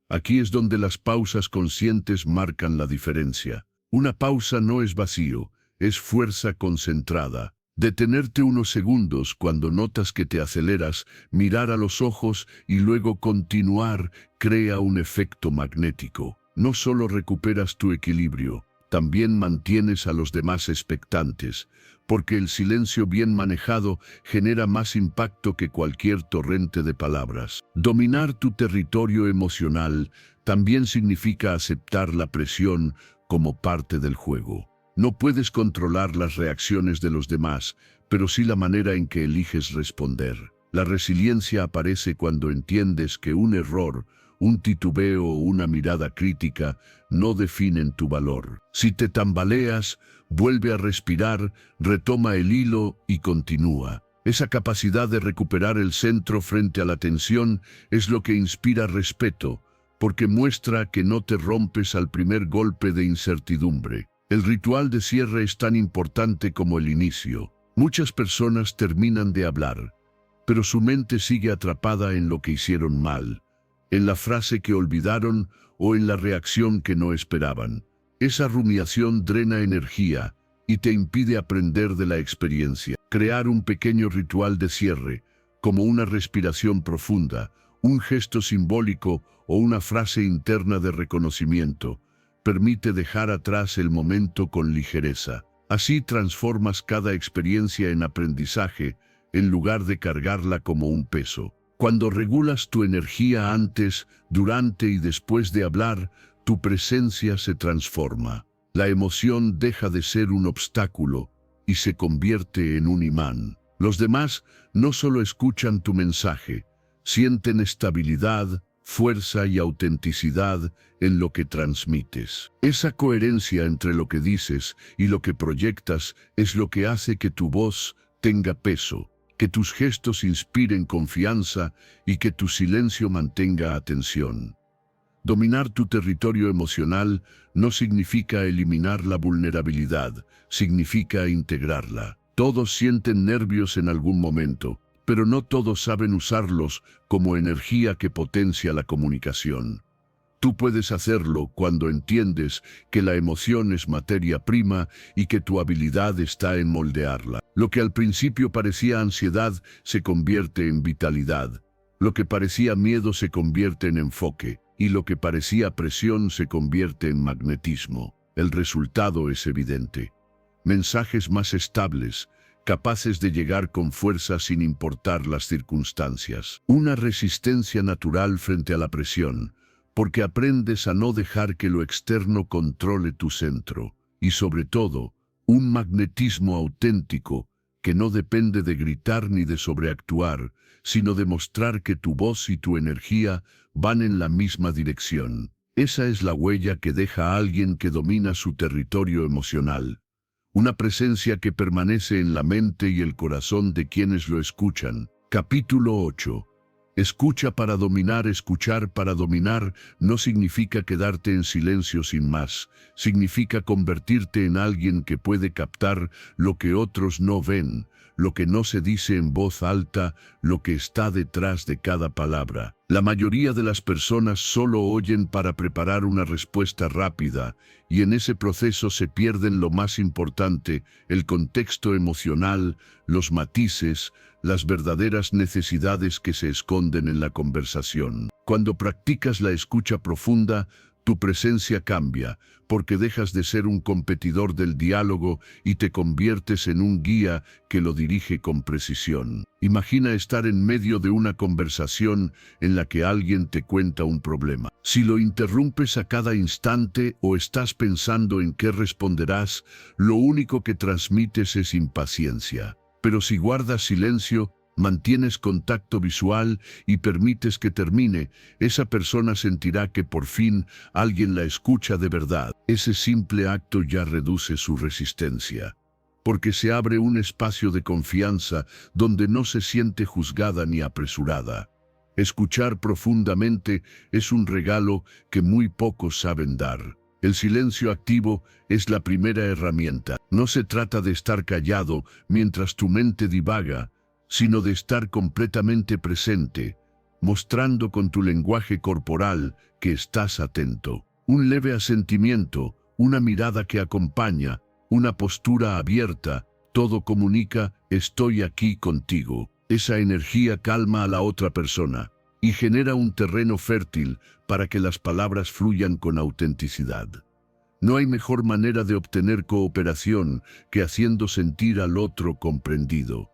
Aquí es donde las pausas conscientes marcan la diferencia. Una pausa no es vacío, es fuerza concentrada. Detenerte unos segundos cuando notas que te aceleras, mirar a los ojos y luego continuar crea un efecto magnético. No solo recuperas tu equilibrio, también mantienes a los demás expectantes, porque el silencio bien manejado genera más impacto que cualquier torrente de palabras. Dominar tu territorio emocional también significa aceptar la presión como parte del juego. No puedes controlar las reacciones de los demás, pero sí la manera en que eliges responder. La resiliencia aparece cuando entiendes que un error, un titubeo o una mirada crítica no definen tu valor. Si te tambaleas, vuelve a respirar, retoma el hilo y continúa. Esa capacidad de recuperar el centro frente a la tensión es lo que inspira respeto, porque muestra que no te rompes al primer golpe de incertidumbre. El ritual de cierre es tan importante como el inicio. Muchas personas terminan de hablar, pero su mente sigue atrapada en lo que hicieron mal, en la frase que olvidaron o en la reacción que no esperaban. Esa rumiación drena energía y te impide aprender de la experiencia. Crear un pequeño ritual de cierre, como una respiración profunda, un gesto simbólico o una frase interna de reconocimiento, permite dejar atrás el momento con ligereza. Así transformas cada experiencia en aprendizaje, en lugar de cargarla como un peso. Cuando regulas tu energía antes, durante y después de hablar, tu presencia se transforma. La emoción deja de ser un obstáculo y se convierte en un imán. Los demás no solo escuchan tu mensaje, sienten estabilidad, fuerza y autenticidad en lo que transmites. Esa coherencia entre lo que dices y lo que proyectas es lo que hace que tu voz tenga peso, que tus gestos inspiren confianza y que tu silencio mantenga atención. Dominar tu territorio emocional no significa eliminar la vulnerabilidad, significa integrarla. Todos sienten nervios en algún momento, pero no todos saben usarlos como energía que potencia la comunicación. Tú puedes hacerlo cuando entiendes que la emoción es materia prima y que tu habilidad está en moldearla. Lo que al principio parecía ansiedad se convierte en vitalidad. Lo que parecía miedo se convierte en enfoque. Y lo que parecía presión se convierte en magnetismo. El resultado es evidente. Mensajes más estables, capaces de llegar con fuerza sin importar las circunstancias. Una resistencia natural frente a la presión, porque aprendes a no dejar que lo externo controle tu centro. Y sobre todo, un magnetismo auténtico que no depende de gritar ni de sobreactuar, sino de mostrar que tu voz y tu energía van en la misma dirección. Esa es la huella que deja a alguien que domina su territorio emocional. Una presencia que permanece en la mente y el corazón de quienes lo escuchan. Capítulo 8. Escucha para dominar. Escuchar para dominar no significa quedarte en silencio sin más. Significa convertirte en alguien que puede captar lo que otros no ven, lo que no se dice en voz alta, lo que está detrás de cada palabra. La mayoría de las personas solo oyen para preparar una respuesta rápida, y en ese proceso se pierden lo más importante, el contexto emocional, los matices, las verdaderas necesidades que se esconden en la conversación. Cuando practicas la escucha profunda, tu presencia cambia, porque dejas de ser un competidor del diálogo y te conviertes en un guía que lo dirige con precisión. Imagina estar en medio de una conversación en la que alguien te cuenta un problema. Si lo interrumpes a cada instante o estás pensando en qué responderás, lo único que transmites es impaciencia. Pero si guardas silencio, mantienes contacto visual y permites que termine, esa persona sentirá que por fin alguien la escucha de verdad. Ese simple acto ya reduce su resistencia, porque se abre un espacio de confianza donde no se siente juzgada ni apresurada. Escuchar profundamente es un regalo que muy pocos saben dar. El silencio activo es la primera herramienta. No se trata de estar callado mientras tu mente divaga, sino de estar completamente presente, mostrando con tu lenguaje corporal que estás atento. Un leve asentimiento, una mirada que acompaña, una postura abierta, todo comunica, estoy aquí contigo. Esa energía calma a la otra persona y genera un terreno fértil para que las palabras fluyan con autenticidad. No hay mejor manera de obtener cooperación que haciendo sentir al otro comprendido.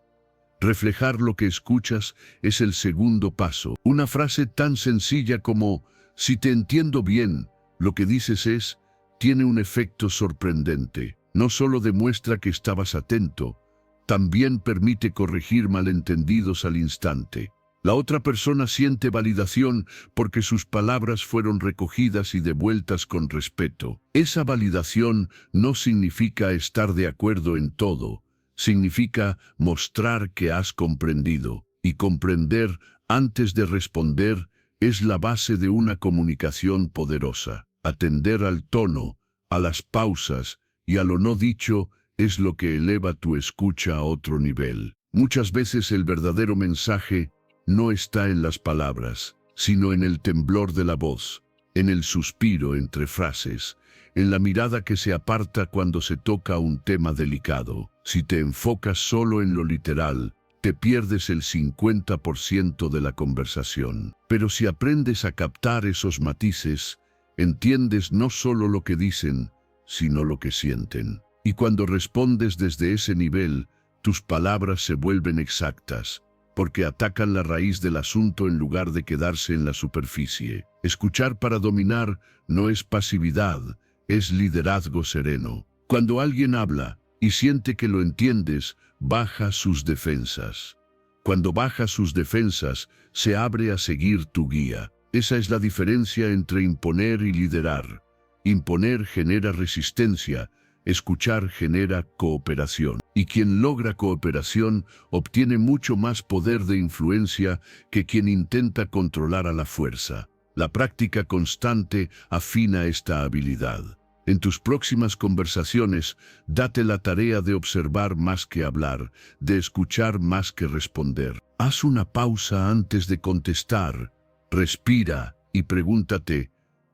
Reflejar lo que escuchas es el segundo paso. Una frase tan sencilla como, si te entiendo bien, lo que dices tiene un efecto sorprendente. No solo demuestra que estabas atento, también permite corregir malentendidos al instante. La otra persona siente validación porque sus palabras fueron recogidas y devueltas con respeto. Esa validación no significa estar de acuerdo en todo. Significa mostrar que has comprendido, y comprender antes de responder es la base de una comunicación poderosa. Atender al tono, a las pausas y a lo no dicho es lo que eleva tu escucha a otro nivel. Muchas veces el verdadero mensaje no está en las palabras, sino en el temblor de la voz, en el suspiro entre frases, en la mirada que se aparta cuando se toca un tema delicado. Si te enfocas solo en lo literal, te pierdes el 50% de la conversación. Pero si aprendes a captar esos matices, entiendes no solo lo que dicen, sino lo que sienten. Y cuando respondes desde ese nivel, tus palabras se vuelven exactas, porque atacan la raíz del asunto en lugar de quedarse en la superficie. Escuchar para dominar no es pasividad, es liderazgo sereno. Cuando alguien habla y siente que lo entiendes, baja sus defensas. Cuando baja sus defensas, se abre a seguir tu guía. Esa es la diferencia entre imponer y liderar. Imponer genera resistencia, escuchar genera cooperación. Y quien logra cooperación obtiene mucho más poder de influencia que quien intenta controlar a la fuerza. La práctica constante afina esta habilidad. En tus próximas conversaciones, date la tarea de observar más que hablar, de escuchar más que responder. Haz una pausa antes de contestar, respira y pregúntate,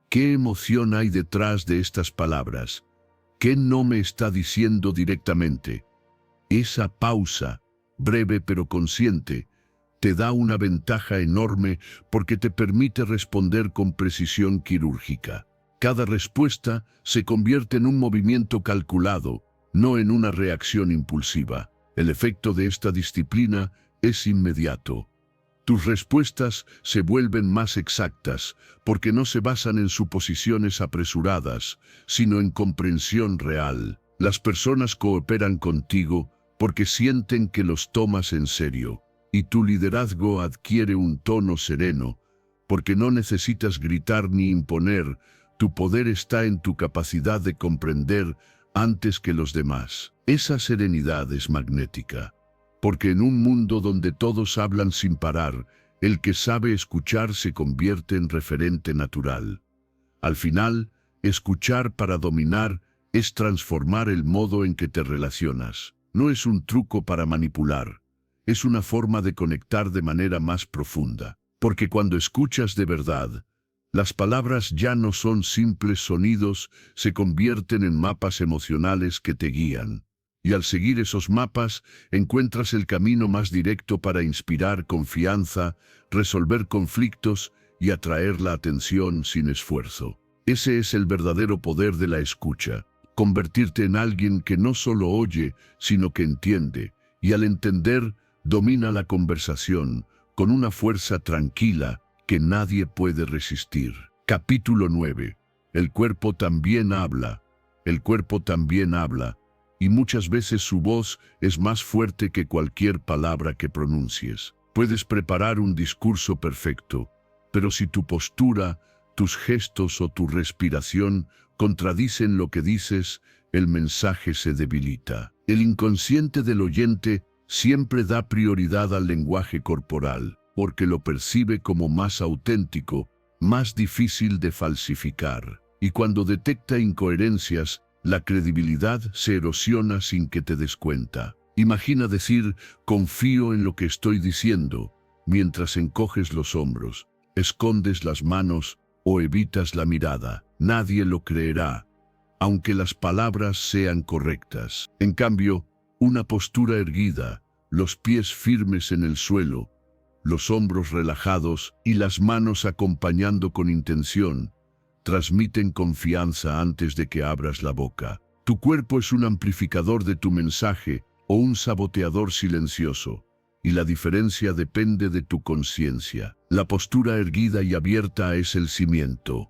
¿qué emoción hay detrás de estas palabras? ¿Qué no me está diciendo directamente? Esa pausa, breve pero consciente, te da una ventaja enorme porque te permite responder con precisión quirúrgica. Cada respuesta se convierte en un movimiento calculado, no en una reacción impulsiva. El efecto de esta disciplina es inmediato. Tus respuestas se vuelven más exactas porque no se basan en suposiciones apresuradas, sino en comprensión real. Las personas cooperan contigo porque sienten que los tomas en serio, y tu liderazgo adquiere un tono sereno, porque no necesitas gritar ni imponer. Tu poder está en tu capacidad de comprender antes que los demás. Esa serenidad es magnética, porque en un mundo donde todos hablan sin parar, el que sabe escuchar se convierte en referente natural. Al final, escuchar para dominar es transformar el modo en que te relacionas. No es un truco para manipular, es una forma de conectar de manera más profunda. Porque cuando escuchas de verdad, las palabras ya no son simples sonidos, se convierten en mapas emocionales que te guían. Y al seguir esos mapas, encuentras el camino más directo para inspirar confianza, resolver conflictos y atraer la atención sin esfuerzo. Ese es el verdadero poder de la escucha, convertirte en alguien que no solo oye, sino que entiende, y al entender, domina la conversación con una fuerza tranquila que nadie puede resistir. Capítulo 9. El cuerpo también habla. El cuerpo también habla, y muchas veces su voz es más fuerte que cualquier palabra que pronuncies. Puedes preparar un discurso perfecto, pero si tu postura, tus gestos o tu respiración contradicen lo que dices, el mensaje se debilita. El inconsciente del oyente siempre da prioridad al lenguaje corporal, porque lo percibe como más auténtico, más difícil de falsificar. Y cuando detecta incoherencias, la credibilidad se erosiona sin que te des cuenta. Imagina decir, confío en lo que estoy diciendo, mientras encoges los hombros, escondes las manos o evitas la mirada. Nadie lo creerá, aunque las palabras sean correctas. En cambio, una postura erguida, los pies firmes en el suelo, los hombros relajados y las manos acompañando con intención, transmiten confianza antes de que abras la boca. Tu cuerpo es un amplificador de tu mensaje o un saboteador silencioso, y la diferencia depende de tu conciencia. La postura erguida y abierta es el cimiento.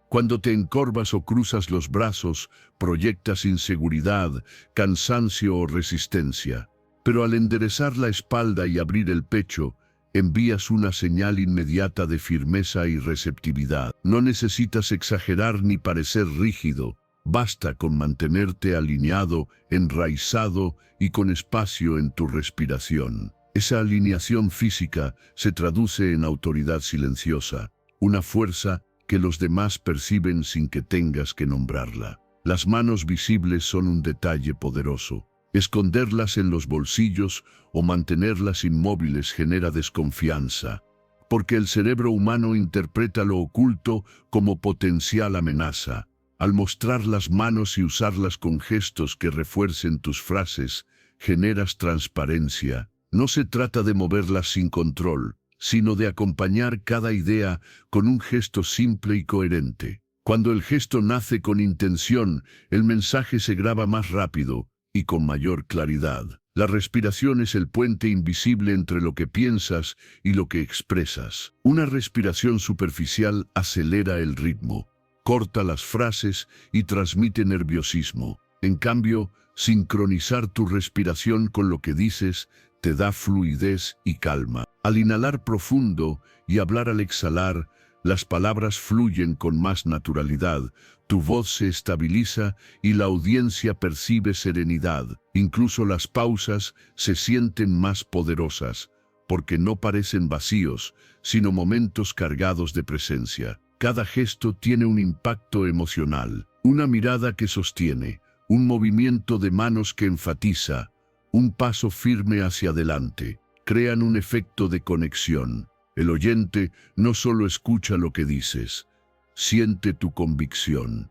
Cuando te encorvas o cruzas los brazos, proyectas inseguridad, cansancio o resistencia. Pero al enderezar la espalda y abrir el pecho, envías una señal inmediata de firmeza y receptividad. No necesitas exagerar ni parecer rígido, basta con mantenerte alineado, enraizado y con espacio en tu respiración. Esa alineación física se traduce en autoridad silenciosa. una fuerza que los demás perciben sin que tengas que nombrarla. Las manos visibles son un detalle poderoso. Esconderlas en los bolsillos o mantenerlas inmóviles genera desconfianza, porque el cerebro humano interpreta lo oculto como potencial amenaza. Al mostrar las manos y usarlas con gestos que refuercen tus frases, generas transparencia. No se trata de moverlas sin control, sino de acompañar cada idea con un gesto simple y coherente. Cuando el gesto nace con intención, el mensaje se graba más rápido y con mayor claridad. La respiración es el puente invisible entre lo que piensas y lo que expresas. Una respiración superficial acelera el ritmo, corta las frases y transmite nerviosismo. En cambio, sincronizar tu respiración con lo que dices te da fluidez y calma. Al inhalar profundo y hablar al exhalar, las palabras fluyen con más naturalidad, tu voz se estabiliza y la audiencia percibe serenidad. Incluso las pausas se sienten más poderosas, porque no parecen vacíos, sino momentos cargados de presencia. Cada gesto tiene un impacto emocional, una mirada que sostiene, un movimiento de manos que enfatiza, un paso firme hacia adelante. Crean un efecto de conexión. El oyente no solo escucha lo que dices, siente tu convicción.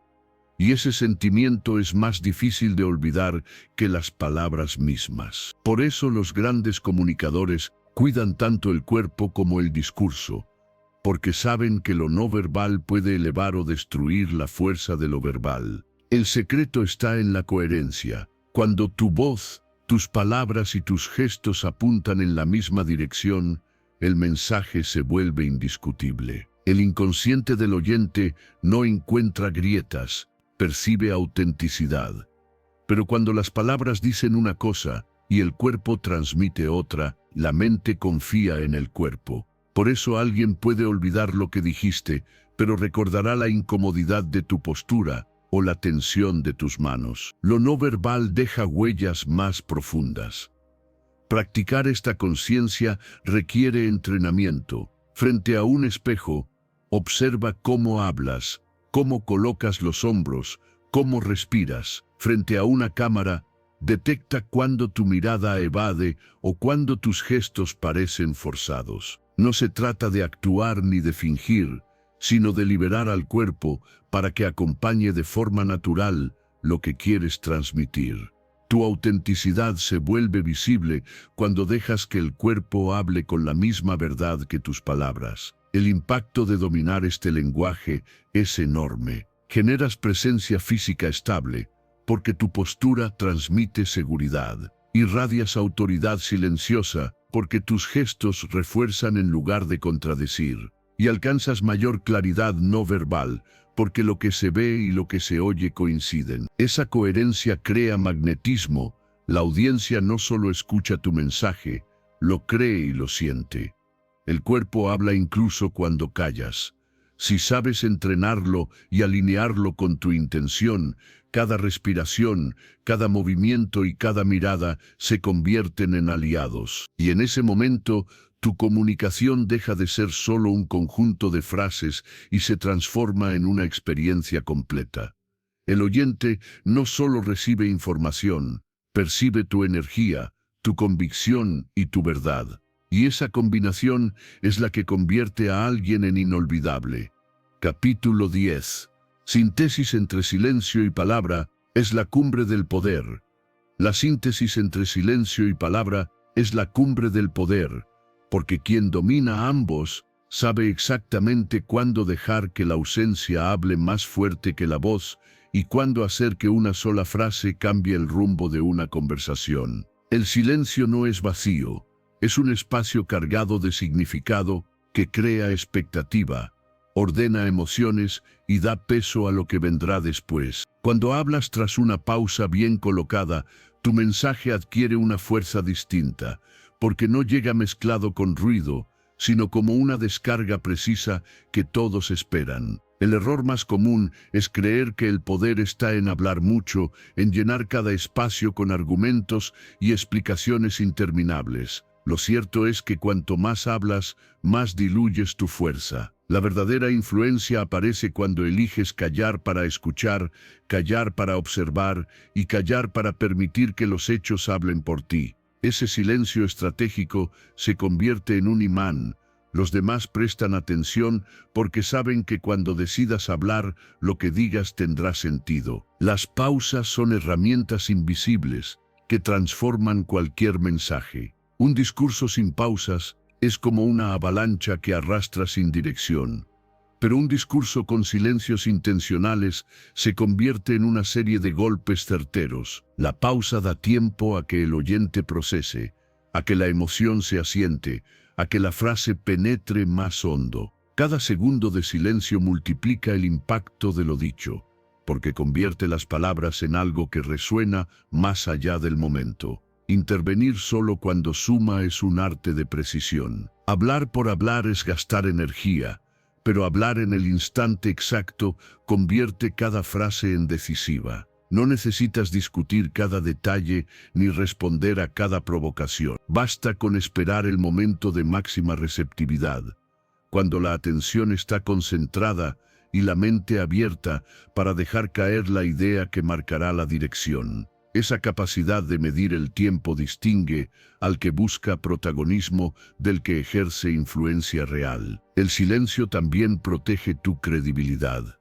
Y ese sentimiento es más difícil de olvidar que las palabras mismas. Por eso los grandes comunicadores cuidan tanto el cuerpo como el discurso, porque saben que lo no verbal puede elevar o destruir la fuerza de lo verbal. El secreto está en la coherencia. Cuando tu voz, tus palabras y tus gestos apuntan en la misma dirección, el mensaje se vuelve indiscutible. El inconsciente del oyente no encuentra grietas, percibe autenticidad. Pero cuando las palabras dicen una cosa y el cuerpo transmite otra, la mente confía en el cuerpo. Por eso alguien puede olvidar lo que dijiste, pero recordará la incomodidad de tu postura o la tensión de tus manos. Lo no verbal deja huellas más profundas. Practicar esta conciencia requiere entrenamiento. Frente a un espejo, observa cómo hablas, cómo colocas los hombros, cómo respiras. Frente a una cámara, detecta cuando tu mirada evade o cuando tus gestos parecen forzados. No se trata de actuar ni de fingir, sino de liberar al cuerpo para que acompañe de forma natural lo que quieres transmitir. Tu autenticidad se vuelve visible cuando dejas que el cuerpo hable con la misma verdad que tus palabras. El impacto de dominar este lenguaje es enorme. Generas presencia física estable, porque tu postura transmite seguridad. Irradias autoridad silenciosa, porque tus gestos refuerzan en lugar de contradecir. Y alcanzas mayor claridad no verbal, porque lo que se ve y lo que se oye coinciden. Esa coherencia crea magnetismo. La audiencia no solo escucha tu mensaje, lo cree y lo siente. El cuerpo habla incluso cuando callas. Si sabes entrenarlo y alinearlo con tu intención, cada respiración, cada movimiento y cada mirada se convierten en aliados. Y en ese momento, tu comunicación deja de ser solo un conjunto de frases y se transforma en una experiencia completa. El oyente no solo recibe información, percibe tu energía, tu convicción y tu verdad. Y esa combinación es la que convierte a alguien en inolvidable. Capítulo 10. Síntesis entre silencio y palabra es la cumbre del poder. La síntesis entre silencio y palabra es la cumbre del poder, porque quien domina ambos sabe exactamente cuándo dejar que la ausencia hable más fuerte que la voz y cuándo hacer que una sola frase cambie el rumbo de una conversación. El silencio no es vacío, es un espacio cargado de significado que crea expectativa, ordena emociones y da peso a lo que vendrá después. Cuando hablas tras una pausa bien colocada, tu mensaje adquiere una fuerza distinta, porque no llega mezclado con ruido, sino como una descarga precisa que todos esperan. El error más común es creer que el poder está en hablar mucho, en llenar cada espacio con argumentos y explicaciones interminables. Lo cierto es que cuanto más hablas, más diluyes tu fuerza. La verdadera influencia aparece cuando eliges callar para escuchar, callar para observar y callar para permitir que los hechos hablen por ti. Ese silencio estratégico se convierte en un imán. Los demás prestan atención porque saben que cuando decidas hablar, lo que digas tendrá sentido. Las pausas son herramientas invisibles que transforman cualquier mensaje. Un discurso sin pausas es como una avalancha que arrastra sin dirección. Pero un discurso con silencios intencionales se convierte en una serie de golpes certeros. La pausa da tiempo a que el oyente procese, a que la emoción se asiente, a que la frase penetre más hondo. Cada segundo de silencio multiplica el impacto de lo dicho, porque convierte las palabras en algo que resuena más allá del momento. Intervenir solo cuando suma es un arte de precisión. Hablar por hablar es gastar energía, pero hablar en el instante exacto convierte cada frase en decisiva. No necesitas discutir cada detalle ni responder a cada provocación. Basta con esperar el momento de máxima receptividad, cuando la atención está concentrada y la mente abierta para dejar caer la idea que marcará la dirección. Esa capacidad de medir el tiempo distingue al que busca protagonismo del que ejerce influencia real. El silencio también protege tu credibilidad.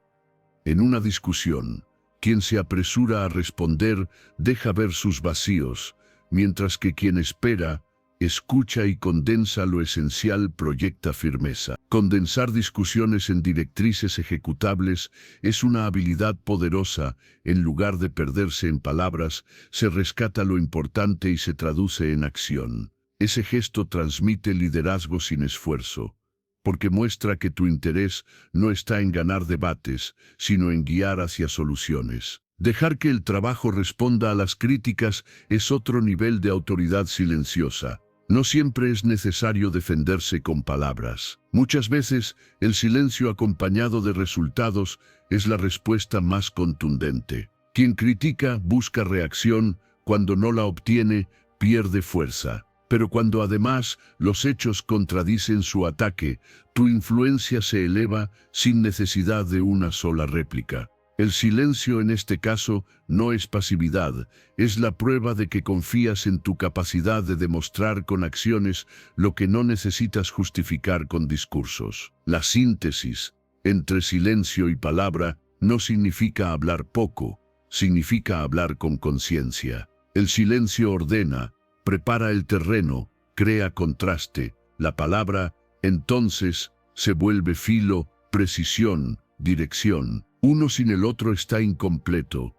En una discusión, quien se apresura a responder deja ver sus vacíos, mientras que quien espera, escucha y condensa lo esencial proyecta firmeza. Condensar discusiones en directrices ejecutables es una habilidad poderosa. En lugar de perderse en palabras, se rescata lo importante y se traduce en acción. Ese gesto transmite liderazgo sin esfuerzo, porque muestra que tu interés no está en ganar debates, sino en guiar hacia soluciones. Dejar que el trabajo responda a las críticas es otro nivel de autoridad silenciosa. No siempre es necesario defenderse con palabras. Muchas veces, el silencio acompañado de resultados es la respuesta más contundente. Quien critica busca reacción, cuando no la obtiene, pierde fuerza. Pero cuando además los hechos contradicen su ataque, tu influencia se eleva sin necesidad de una sola réplica. El silencio en este caso no es pasividad, es la prueba de que confías en tu capacidad de demostrar con acciones lo que no necesitas justificar con discursos. La síntesis entre silencio y palabra no significa hablar poco, significa hablar con conciencia. El silencio ordena, prepara el terreno, crea contraste. La palabra, entonces, se vuelve filo, precisión, dirección. Uno sin el otro está incompleto.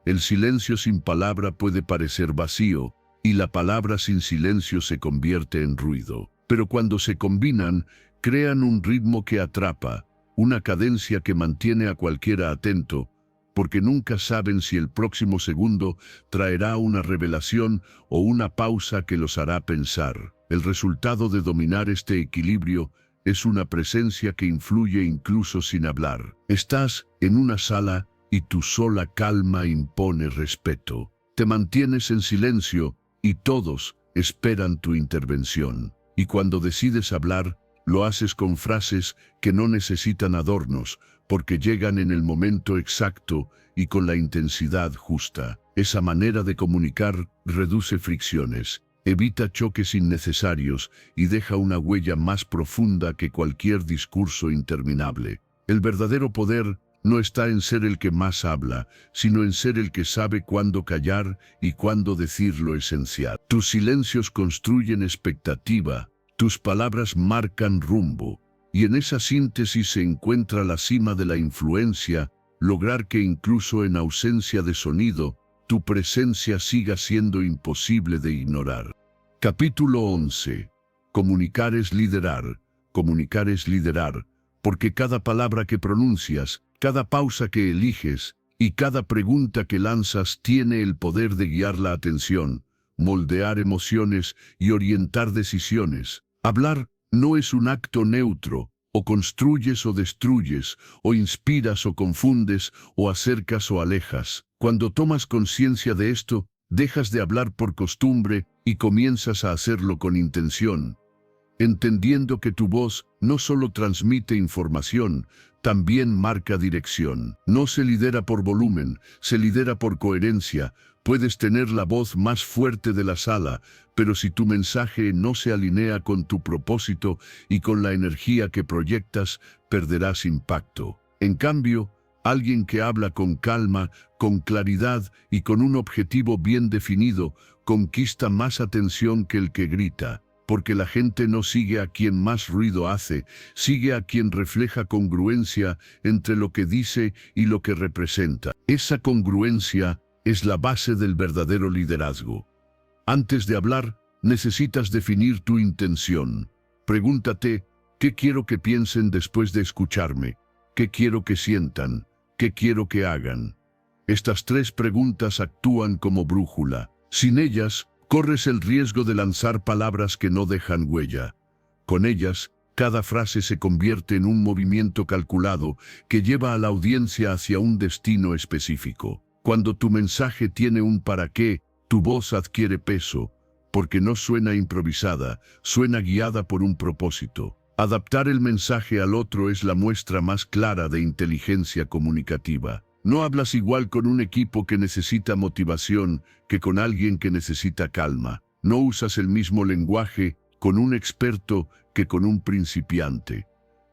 El silencio sin palabra puede parecer vacío, y la palabra sin silencio se convierte en ruido. Pero cuando se combinan, crean un ritmo que atrapa, una cadencia que mantiene a cualquiera atento, porque nunca saben si el próximo segundo traerá una revelación o una pausa que los hará pensar. El resultado de dominar este equilibrio es una presencia que influye incluso sin hablar. Estás en una sala y tu sola calma impone respeto. Te mantienes en silencio y todos esperan tu intervención. Y cuando decides hablar, lo haces con frases que no necesitan adornos, porque llegan en el momento exacto y con la intensidad justa. Esa manera de comunicar reduce fricciones, evita choques innecesarios y deja una huella más profunda que cualquier discurso interminable. El verdadero poder no está en ser el que más habla, sino en ser el que sabe cuándo callar y cuándo decir lo esencial. Tus silencios construyen expectativa, tus palabras marcan rumbo, y en esa síntesis se encuentra la cima de la influencia, lograr que incluso en ausencia de sonido, tu presencia siga siendo imposible de ignorar. Capítulo 11. Comunicar es liderar. Comunicar es liderar, porque cada palabra que pronuncias, cada pausa que eliges y cada pregunta que lanzas tiene el poder de guiar la atención, moldear emociones y orientar decisiones. Hablar no es un acto neutro, o construyes o destruyes, o inspiras o confundes, o acercas o alejas. Cuando tomas conciencia de esto, dejas de hablar por costumbre y comienzas a hacerlo con intención. entendiendo que tu voz no solo transmite información, también marca dirección. No se lidera por volumen, se lidera por coherencia. Puedes tener la voz más fuerte de la sala, pero si tu mensaje no se alinea con tu propósito y con la energía que proyectas, perderás impacto. En cambio, alguien que habla con calma, con claridad y con un objetivo bien definido, conquista más atención que el que grita, porque la gente no sigue a quien más ruido hace, sigue a quien refleja congruencia entre lo que dice y lo que representa. Esa congruencia es la base del verdadero liderazgo. Antes de hablar, necesitas definir tu intención. Pregúntate, ¿qué quiero que piensen después de escucharme? ¿Qué quiero que sientan? ¿Qué quiero que hagan? Estas tres preguntas actúan como brújula. Sin ellas, corres el riesgo de lanzar palabras que no dejan huella. Con ellas, cada frase se convierte en un movimiento calculado que lleva a la audiencia hacia un destino específico. Cuando tu mensaje tiene un para qué, tu voz adquiere peso, porque no suena improvisada, suena guiada por un propósito. Adaptar el mensaje al otro es la muestra más clara de inteligencia comunicativa. No hablas igual con un equipo que necesita motivación que con alguien que necesita calma. No usas el mismo lenguaje con un experto que con un principiante.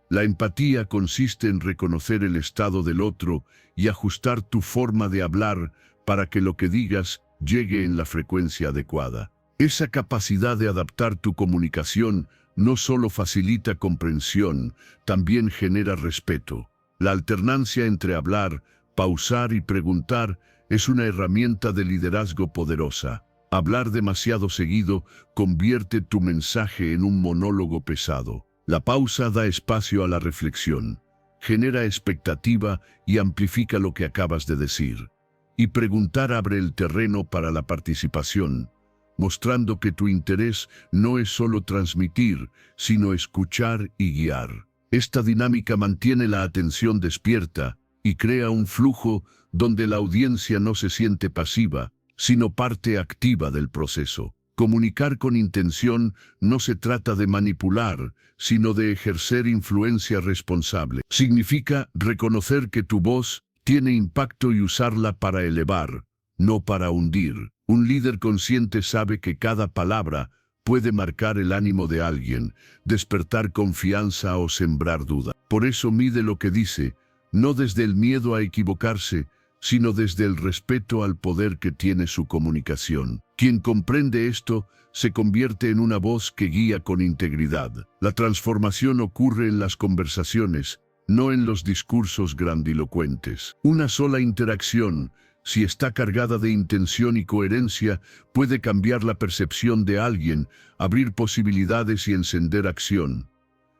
La empatía consiste en reconocer el estado del otro y ajustar tu forma de hablar para que lo que digas llegue en la frecuencia adecuada. Esa capacidad de adaptar tu comunicación no solo facilita comprensión, también genera respeto. La alternancia entre hablar, pausar y preguntar es una herramienta de liderazgo poderosa. Hablar demasiado seguido convierte tu mensaje en un monólogo pesado. La pausa da espacio a la reflexión, genera expectativa y amplifica lo que acabas de decir. Y preguntar abre el terreno para la participación, mostrando que tu interés no es solo transmitir, sino escuchar y guiar. Esta dinámica mantiene la atención despierta y crea un flujo donde la audiencia no se siente pasiva, sino parte activa del proceso. Comunicar con intención no se trata de manipular, sino de ejercer influencia responsable. Significa reconocer que tu voz tiene impacto y usarla para elevar, no para hundir. Un líder consciente sabe que cada palabra puede marcar el ánimo de alguien, despertar confianza o sembrar duda. Por eso mide lo que dice, no desde el miedo a equivocarse, sino desde el respeto al poder que tiene su comunicación. Quien comprende esto se convierte en una voz que guía con integridad. La transformación ocurre en las conversaciones, no en los discursos grandilocuentes. Una sola interacción, si está cargada de intención y coherencia, puede cambiar la percepción de alguien, abrir posibilidades y encender acción.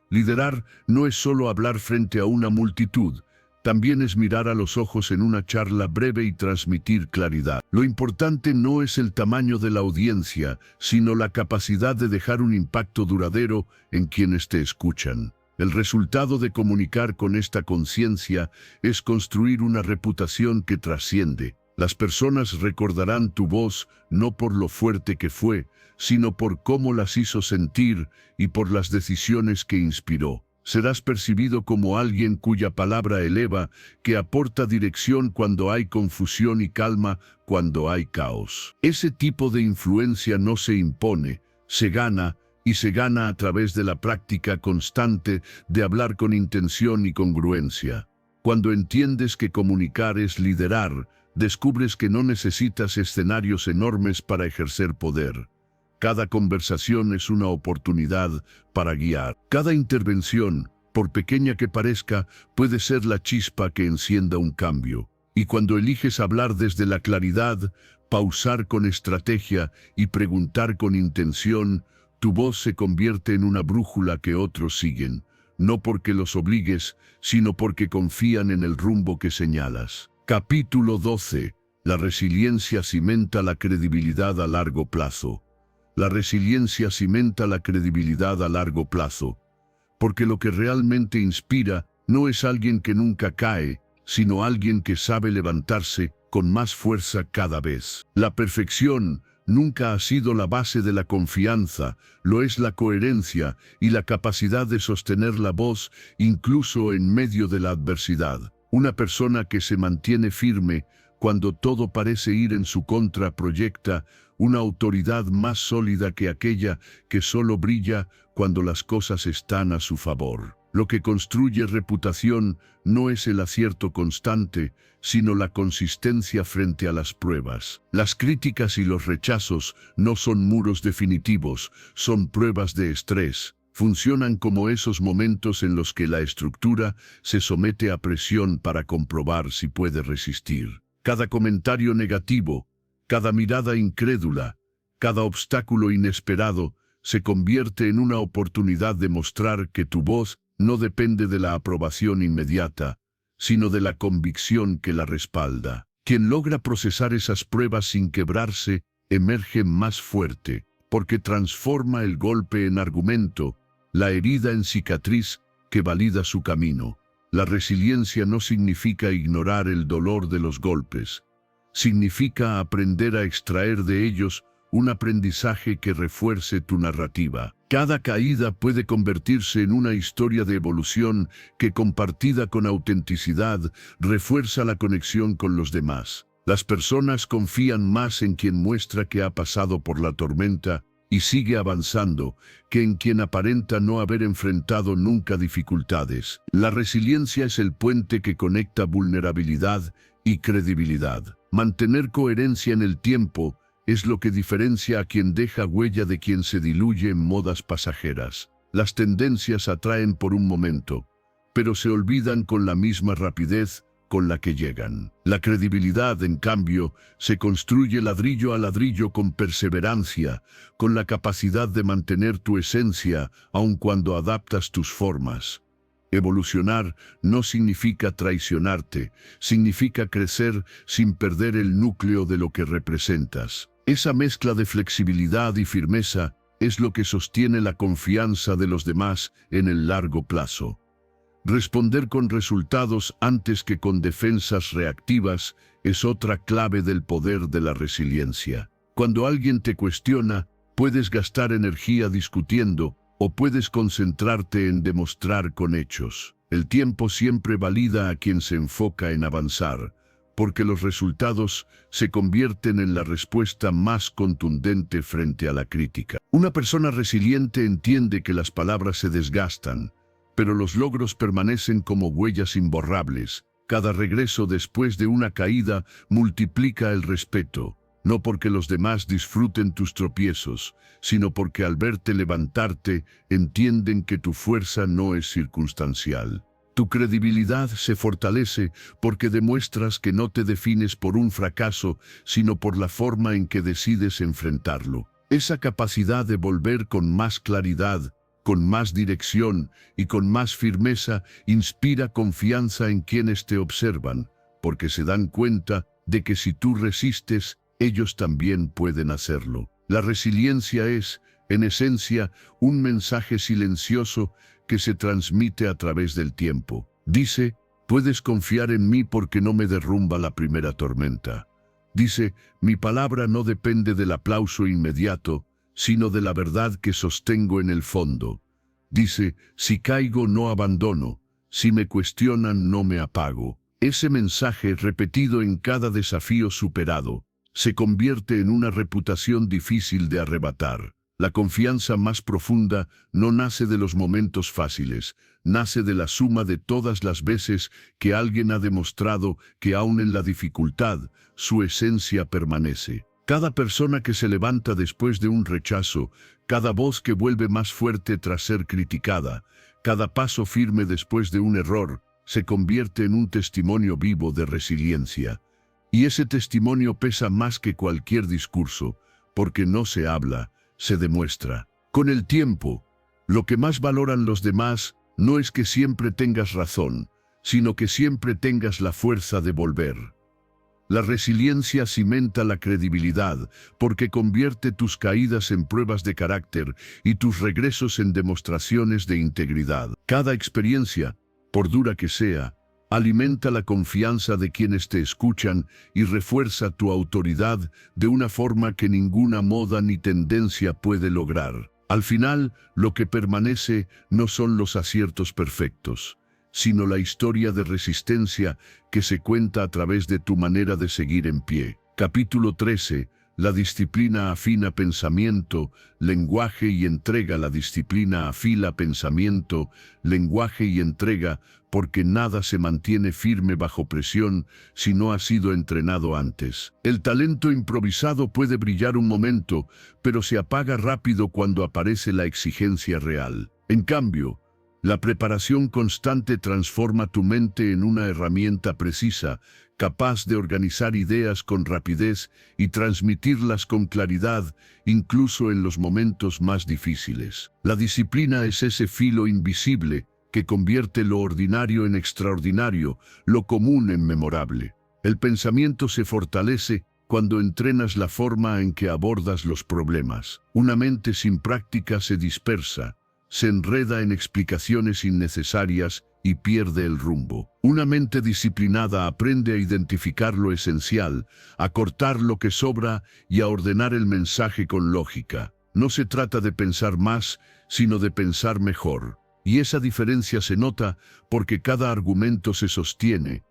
Liderar no es solo hablar frente a una multitud, también es mirar a los ojos en una charla breve y transmitir claridad. Lo importante no es el tamaño de la audiencia, sino la capacidad de dejar un impacto duradero en quienes te escuchan. El resultado de comunicar con esta conciencia es construir una reputación que trasciende. Las personas recordarán tu voz no por lo fuerte que fue, sino por cómo las hizo sentir y por las decisiones que inspiró. Serás percibido como alguien cuya palabra eleva, que aporta dirección cuando hay confusión y calma cuando hay caos. Ese tipo de influencia no se impone, se gana, y se gana a través de la práctica constante de hablar con intención y congruencia. Cuando entiendes que comunicar es liderar, descubres que no necesitas escenarios enormes para ejercer poder. Cada conversación es una oportunidad para guiar. Cada intervención, por pequeña que parezca, puede ser la chispa que encienda un cambio. Y cuando eliges hablar desde la claridad, pausar con estrategia y preguntar con intención, tu voz se convierte en una brújula que otros siguen, no porque los obligues, sino porque confían en el rumbo que señalas. Capítulo 12. La resiliencia cimenta la credibilidad a largo plazo. La resiliencia cimenta la credibilidad a largo plazo, porque lo que realmente inspira no es alguien que nunca cae, sino alguien que sabe levantarse con más fuerza cada vez. La perfección nunca ha sido la base de la confianza, lo es la coherencia y la capacidad de sostener la voz incluso en medio de la adversidad. Una persona que se mantiene firme cuando todo parece ir en su contra proyecta una autoridad más sólida que aquella que solo brilla cuando las cosas están a su favor. Lo que construye reputación no es el acierto constante, sino la consistencia frente a las pruebas. Las críticas y los rechazos no son muros definitivos, son pruebas de estrés. Funcionan como esos momentos en los que la estructura se somete a presión para comprobar si puede resistir. Cada comentario negativo, cada mirada incrédula, cada obstáculo inesperado se convierte en una oportunidad de mostrar que tu voz no depende de la aprobación inmediata, sino de la convicción que la respalda. Quien logra procesar esas pruebas sin quebrarse, emerge más fuerte, porque transforma el golpe en argumento, la herida en cicatriz que valida su camino. La resiliencia no significa ignorar el dolor de los golpes, significa aprender a extraer de ellos un aprendizaje que refuerce tu narrativa. Cada caída puede convertirse en una historia de evolución que, compartida con autenticidad, refuerza la conexión con los demás. Las personas confían más en quien muestra que ha pasado por la tormenta y sigue avanzando, que en quien aparenta no haber enfrentado nunca dificultades. La resiliencia es el puente que conecta vulnerabilidad y credibilidad. Mantener coherencia en el tiempo es lo que diferencia a quien deja huella de quien se diluye en modas pasajeras. Las tendencias atraen por un momento, pero se olvidan con la misma rapidez con la que llegan. La credibilidad, en cambio, se construye ladrillo a ladrillo con perseverancia, con la capacidad de mantener tu esencia, aun cuando adaptas tus formas. Evolucionar no significa traicionarte, significa crecer sin perder el núcleo de lo que representas. Esa mezcla de flexibilidad y firmeza es lo que sostiene la confianza de los demás en el largo plazo. Responder con resultados antes que con defensas reactivas es otra clave del poder de la resiliencia. Cuando alguien te cuestiona, puedes gastar energía discutiendo o puedes concentrarte en demostrar con hechos. El tiempo siempre valida a quien se enfoca en avanzar, porque los resultados se convierten en la respuesta más contundente frente a la crítica. Una persona resiliente entiende que las palabras se desgastan, pero los logros permanecen como huellas imborrables. Cada regreso después de una caída multiplica el respeto, no porque los demás disfruten tus tropiezos, sino porque al verte levantarte entienden que tu fuerza no es circunstancial. Tu credibilidad se fortalece porque demuestras que no te defines por un fracaso, sino por la forma en que decides enfrentarlo. Esa capacidad de volver con más claridad, con más dirección y con más firmeza inspira confianza en quienes te observan, porque se dan cuenta de que si tú resistes, ellos también pueden hacerlo. La resiliencia es, en esencia, un mensaje silencioso que se transmite a través del tiempo. Dice, puedes confiar en mí porque no me derrumba la primera tormenta. Dice, mi palabra no depende del aplauso inmediato, sino de la verdad que sostengo en el fondo. Dice, si caigo no abandono, si me cuestionan no me apago. Ese mensaje, repetido en cada desafío superado, se convierte en una reputación difícil de arrebatar. La confianza más profunda no nace de los momentos fáciles, nace de la suma de todas las veces que alguien ha demostrado que aun en la dificultad, su esencia permanece. Cada persona que se levanta después de un rechazo, cada voz que vuelve más fuerte tras ser criticada, cada paso firme después de un error, se convierte en un testimonio vivo de resiliencia. Y ese testimonio pesa más que cualquier discurso, porque no se habla, se demuestra. Con el tiempo, lo que más valoran los demás no es que siempre tengas razón, sino que siempre tengas la fuerza de volver. La resiliencia cimenta la credibilidad porque convierte tus caídas en pruebas de carácter y tus regresos en demostraciones de integridad. Cada experiencia, por dura que sea, Alimenta la confianza de quienes te escuchan y refuerza tu autoridad de una forma que ninguna moda ni tendencia puede lograr. Al final, lo que permanece no son los aciertos perfectos, sino la historia de resistencia que se cuenta a través de tu manera de seguir en pie. Capítulo 13. La disciplina afina pensamiento, lenguaje y entrega. La disciplina afila pensamiento, lenguaje y entrega, porque nada se mantiene firme bajo presión si no ha sido entrenado antes. El talento improvisado puede brillar un momento, pero se apaga rápido cuando aparece la exigencia real. En cambio, la preparación constante transforma tu mente en una herramienta precisa, capaz de organizar ideas con rapidez y transmitirlas con claridad, incluso en los momentos más difíciles. La disciplina es ese filo invisible que convierte lo ordinario en extraordinario, lo común en memorable. El pensamiento se fortalece cuando entrenas la forma en que abordas los problemas. Una mente sin práctica se dispersa, se enreda en explicaciones innecesarias y pierde el rumbo. Una mente disciplinada aprende a identificar lo esencial, a cortar lo que sobra y a ordenar el mensaje con lógica. No se trata de pensar más, sino de pensar mejor. Y esa diferencia se nota porque cada argumento se sostiene,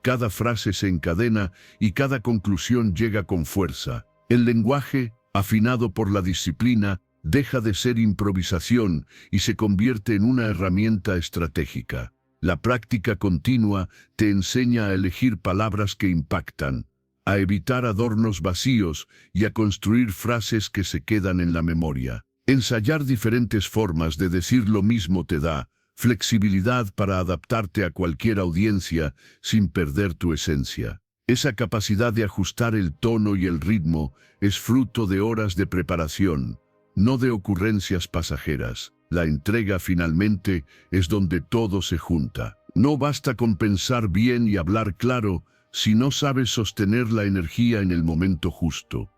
cada frase se encadena y cada conclusión llega con fuerza. El lenguaje, afinado por la disciplina, deja de ser improvisación y se convierte en una herramienta estratégica. La práctica continua te enseña a elegir palabras que impactan, a evitar adornos vacíos y a construir frases que se quedan en la memoria. Ensayar diferentes formas de decir lo mismo te da flexibilidad para adaptarte a cualquier audiencia sin perder tu esencia. Esa capacidad de ajustar el tono y el ritmo es fruto de horas de preparación, no de ocurrencias pasajeras. La entrega finalmente es donde todo se junta. No basta con pensar bien y hablar claro si no sabes sostener la energía en el momento justo.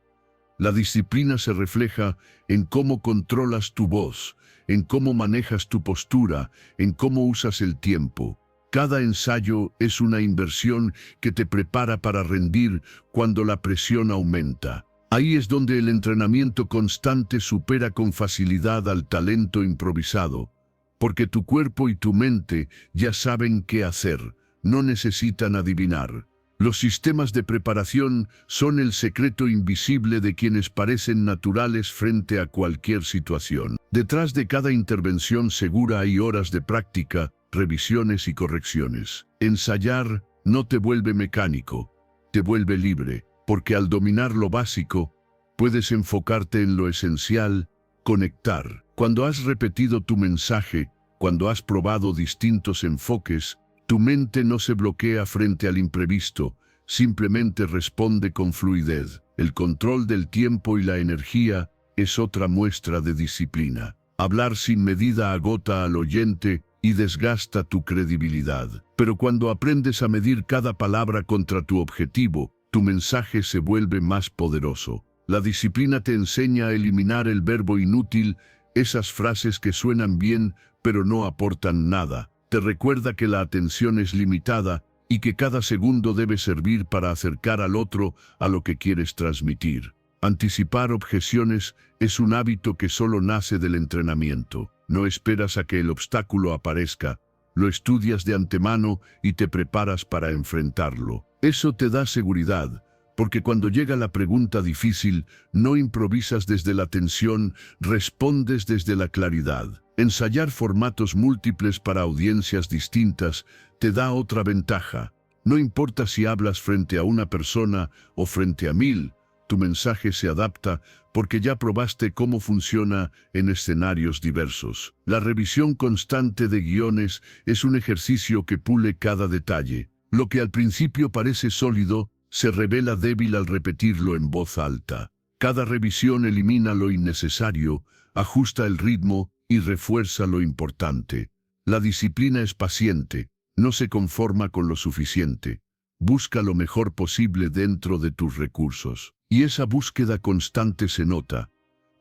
La disciplina se refleja en cómo controlas tu voz, en cómo manejas tu postura, en cómo usas el tiempo. Cada ensayo es una inversión que te prepara para rendir cuando la presión aumenta. Ahí es donde el entrenamiento constante supera con facilidad al talento improvisado, porque tu cuerpo y tu mente ya saben qué hacer, no necesitan adivinar. Los sistemas de preparación son el secreto invisible de quienes parecen naturales frente a cualquier situación. Detrás de cada intervención segura hay horas de práctica, revisiones y correcciones. Ensayar no te vuelve mecánico, te vuelve libre. Porque al dominar lo básico, puedes enfocarte en lo esencial, conectar. Cuando has repetido tu mensaje, cuando has probado distintos enfoques, tu mente no se bloquea frente al imprevisto, simplemente responde con fluidez. El control del tiempo y la energía es otra muestra de disciplina. Hablar sin medida agota al oyente y desgasta tu credibilidad. Pero cuando aprendes a medir cada palabra contra tu objetivo, tu mensaje se vuelve más poderoso. La disciplina te enseña a eliminar el verbo inútil, esas frases que suenan bien pero no aportan nada. Te recuerda que la atención es limitada y que cada segundo debe servir para acercar al otro a lo que quieres transmitir. Anticipar objeciones es un hábito que solo nace del entrenamiento. No esperas a que el obstáculo aparezca, lo estudias de antemano y te preparas para enfrentarlo. Eso te da seguridad, porque cuando llega la pregunta difícil, no improvisas desde la tensión, respondes desde la claridad. Ensayar formatos múltiples para audiencias distintas te da otra ventaja. No importa si hablas frente a una persona o frente a 1000, tu mensaje se adapta porque ya probaste cómo funciona en escenarios diversos. La revisión constante de guiones es un ejercicio que pule cada detalle. Lo que al principio parece sólido, se revela débil al repetirlo en voz alta. Cada revisión elimina lo innecesario, ajusta el ritmo y refuerza lo importante. La disciplina es paciente, no se conforma con lo suficiente. Busca lo mejor posible dentro de tus recursos. Y esa búsqueda constante se nota,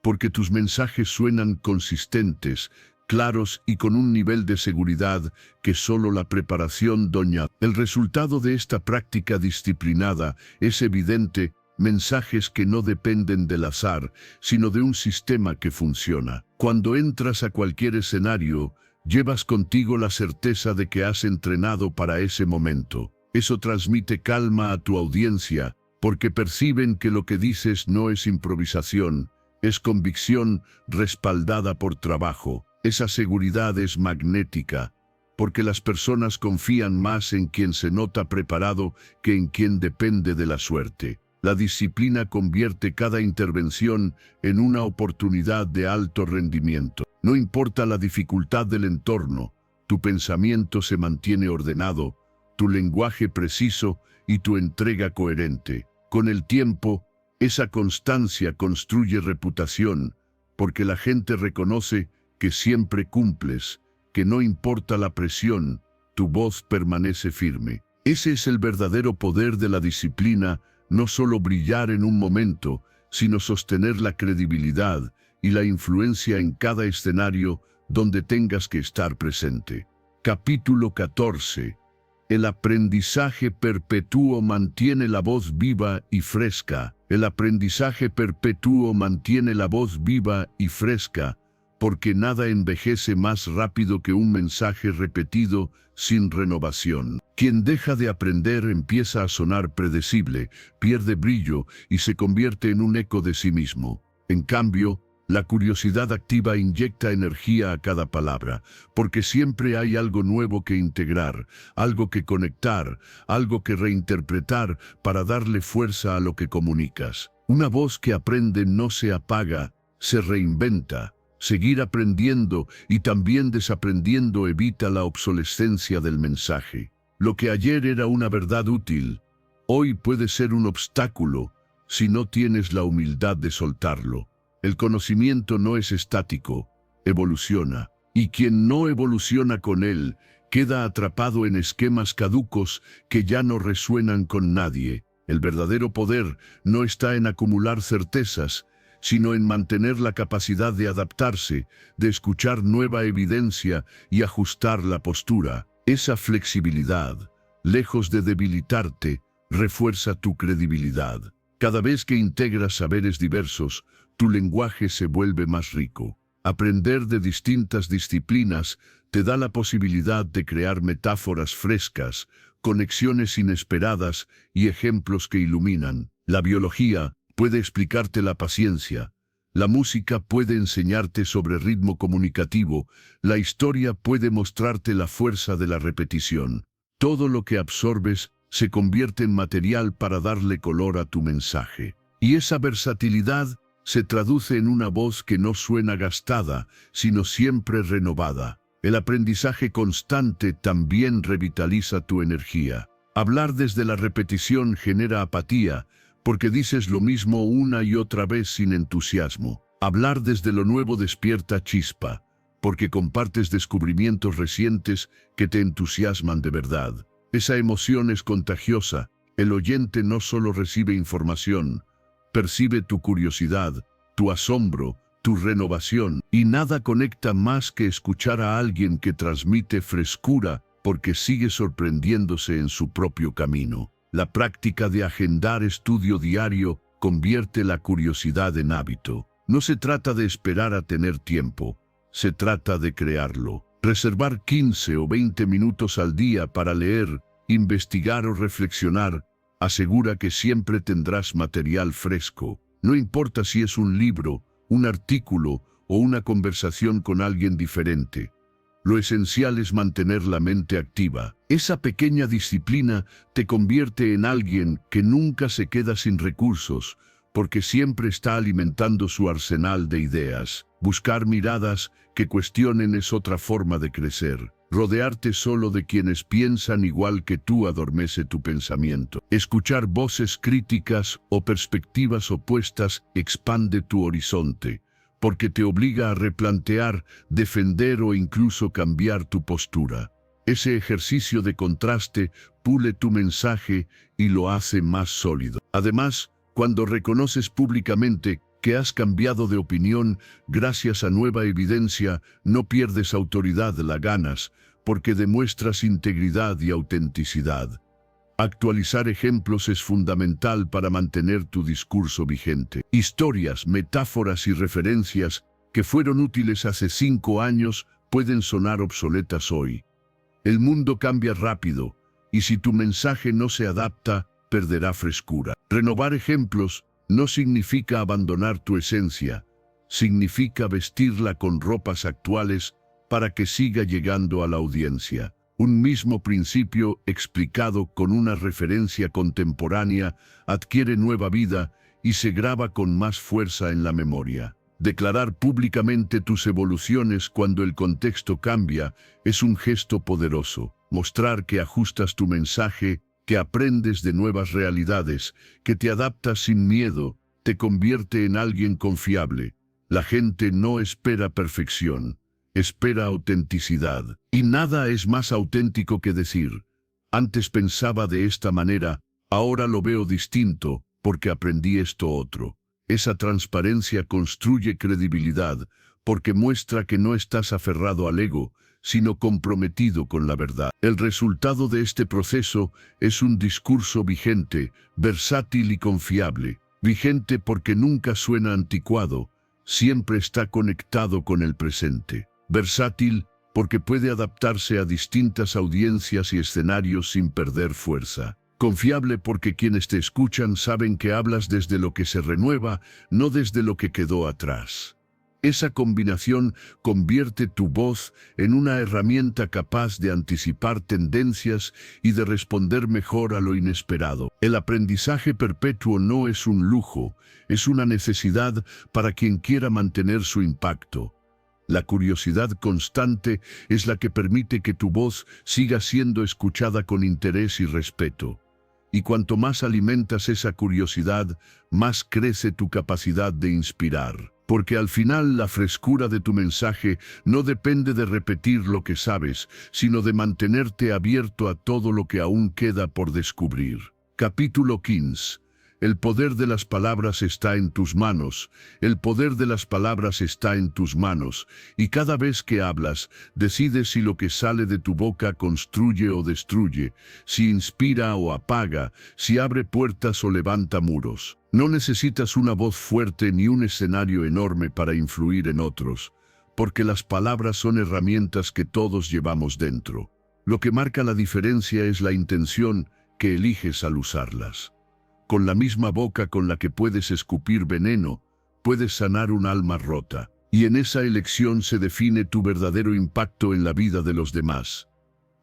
porque tus mensajes suenan consistentes, claros y con un nivel de seguridad que solo la preparación doña. El resultado de esta práctica disciplinada es evidente: mensajes que no dependen del azar, sino de un sistema que funciona. Cuando entras a cualquier escenario, llevas contigo la certeza de que has entrenado para ese momento. Eso transmite calma a tu audiencia, porque perciben que lo que dices no es improvisación, es convicción respaldada por trabajo. Esa seguridad es magnética, porque las personas confían más en quien se nota preparado que en quien depende de la suerte. La disciplina convierte cada intervención en una oportunidad de alto rendimiento. No importa la dificultad del entorno, tu pensamiento se mantiene ordenado, tu lenguaje preciso y tu entrega coherente. Con el tiempo, esa constancia construye reputación, porque la gente reconoce que siempre cumples, que no importa la presión, tu voz permanece firme. Ese es el verdadero poder de la disciplina: no solo brillar en un momento, sino sostener la credibilidad y la influencia en cada escenario donde tengas que estar presente. Capítulo 14. El aprendizaje perpetuo mantiene la voz viva y fresca. El aprendizaje perpetuo mantiene la voz viva y fresca, porque nada envejece más rápido que un mensaje repetido sin renovación. Quien deja de aprender empieza a sonar predecible, pierde brillo y se convierte en un eco de sí mismo. En cambio, la curiosidad activa inyecta energía a cada palabra, porque siempre hay algo nuevo que integrar, algo que conectar, algo que reinterpretar para darle fuerza a lo que comunicas. Una voz que aprende no se apaga, se reinventa. Seguir aprendiendo y también desaprendiendo evita la obsolescencia del mensaje. Lo que ayer era una verdad útil, hoy puede ser un obstáculo si no tienes la humildad de soltarlo. El conocimiento no es estático, evoluciona, y quien no evoluciona con él queda atrapado en esquemas caducos que ya no resuenan con nadie. El verdadero poder no está en acumular certezas, sino en mantener la capacidad de adaptarse, de escuchar nueva evidencia y ajustar la postura. Esa flexibilidad, lejos de debilitarte, refuerza tu credibilidad. Cada vez que integras saberes diversos, tu lenguaje se vuelve más rico. Aprender de distintas disciplinas te da la posibilidad de crear metáforas frescas, conexiones inesperadas y ejemplos que iluminan. La biología puede explicarte la paciencia, la música puede enseñarte sobre ritmo comunicativo, la historia puede mostrarte la fuerza de la repetición. Todo lo que absorbes se convierte en material para darle color a tu mensaje. Y esa versatilidad se traduce en una voz que no suena gastada, sino siempre renovada. El aprendizaje constante también revitaliza tu energía. Hablar desde la repetición genera apatía, porque dices lo mismo una y otra vez sin entusiasmo. Hablar desde lo nuevo despierta chispa, porque compartes descubrimientos recientes que te entusiasman de verdad. Esa emoción es contagiosa. El oyente no solo recibe información, percibe tu curiosidad, tu asombro, tu renovación, y nada conecta más que escuchar a alguien que transmite frescura porque sigue sorprendiéndose en su propio camino. La práctica de agendar estudio diario convierte la curiosidad en hábito. No se trata de esperar a tener tiempo, se trata de crearlo. Reservar 15 o 20 minutos al día para leer, investigar o reflexionar asegura que siempre tendrás material fresco. No importa si es un libro, un artículo o una conversación con alguien diferente. Lo esencial es mantener la mente activa. Esa pequeña disciplina te convierte en alguien que nunca se queda sin recursos, porque siempre está alimentando su arsenal de ideas. Buscar miradas que cuestionen es otra forma de crecer. Rodearte solo de quienes piensan igual que tú adormece tu pensamiento. Escuchar voces críticas o perspectivas opuestas expande tu horizonte, porque te obliga a replantear, defender o incluso cambiar tu postura. Ese ejercicio de contraste pule tu mensaje y lo hace más sólido. Además, cuando reconoces públicamente que has cambiado de opinión gracias a nueva evidencia, no pierdes autoridad, la ganas, porque demuestras integridad y autenticidad. Actualizar ejemplos es fundamental para mantener tu discurso vigente. Historias, metáforas y referencias que fueron útiles hace 5 años pueden sonar obsoletas hoy. El mundo cambia rápido, y si tu mensaje no se adapta, perderá frescura. Renovar ejemplos no significa abandonar tu esencia, significa vestirla con ropas actuales para que siga llegando a la audiencia. Un mismo principio explicado con una referencia contemporánea adquiere nueva vida y se graba con más fuerza en la memoria. Declarar públicamente tus evoluciones cuando el contexto cambia es un gesto poderoso. Mostrar que ajustas tu mensaje, que aprendes de nuevas realidades, que te adaptas sin miedo, te convierte en alguien confiable. La gente no espera perfección, espera autenticidad. Y nada es más auténtico que decir: antes pensaba de esta manera, ahora lo veo distinto, porque aprendí esto otro. Esa transparencia construye credibilidad, porque muestra que no estás aferrado al ego, sino comprometido con la verdad. El resultado de este proceso es un discurso vigente, versátil y confiable. Vigente porque nunca suena anticuado, siempre está conectado con el presente. Versátil porque puede adaptarse a distintas audiencias y escenarios sin perder fuerza. Confiable porque quienes te escuchan saben que hablas desde lo que se renueva, no desde lo que quedó atrás. Esa combinación convierte tu voz en una herramienta capaz de anticipar tendencias y de responder mejor a lo inesperado. El aprendizaje perpetuo no es un lujo, es una necesidad para quien quiera mantener su impacto. La curiosidad constante es la que permite que tu voz siga siendo escuchada con interés y respeto. Y cuanto más alimentas esa curiosidad, más crece tu capacidad de inspirar. Porque al final la frescura de tu mensaje no depende de repetir lo que sabes, sino de mantenerte abierto a todo lo que aún queda por descubrir. Capítulo 15. El poder de las palabras está en tus manos, el poder de las palabras está en tus manos, y cada vez que hablas, decides si lo que sale de tu boca construye o destruye, si inspira o apaga, si abre puertas o levanta muros. No necesitas una voz fuerte ni un escenario enorme para influir en otros, porque las palabras son herramientas que todos llevamos dentro. Lo que marca la diferencia es la intención que eliges al usarlas. Con la misma boca con la que puedes escupir veneno, puedes sanar un alma rota. Y en esa elección se define tu verdadero impacto en la vida de los demás.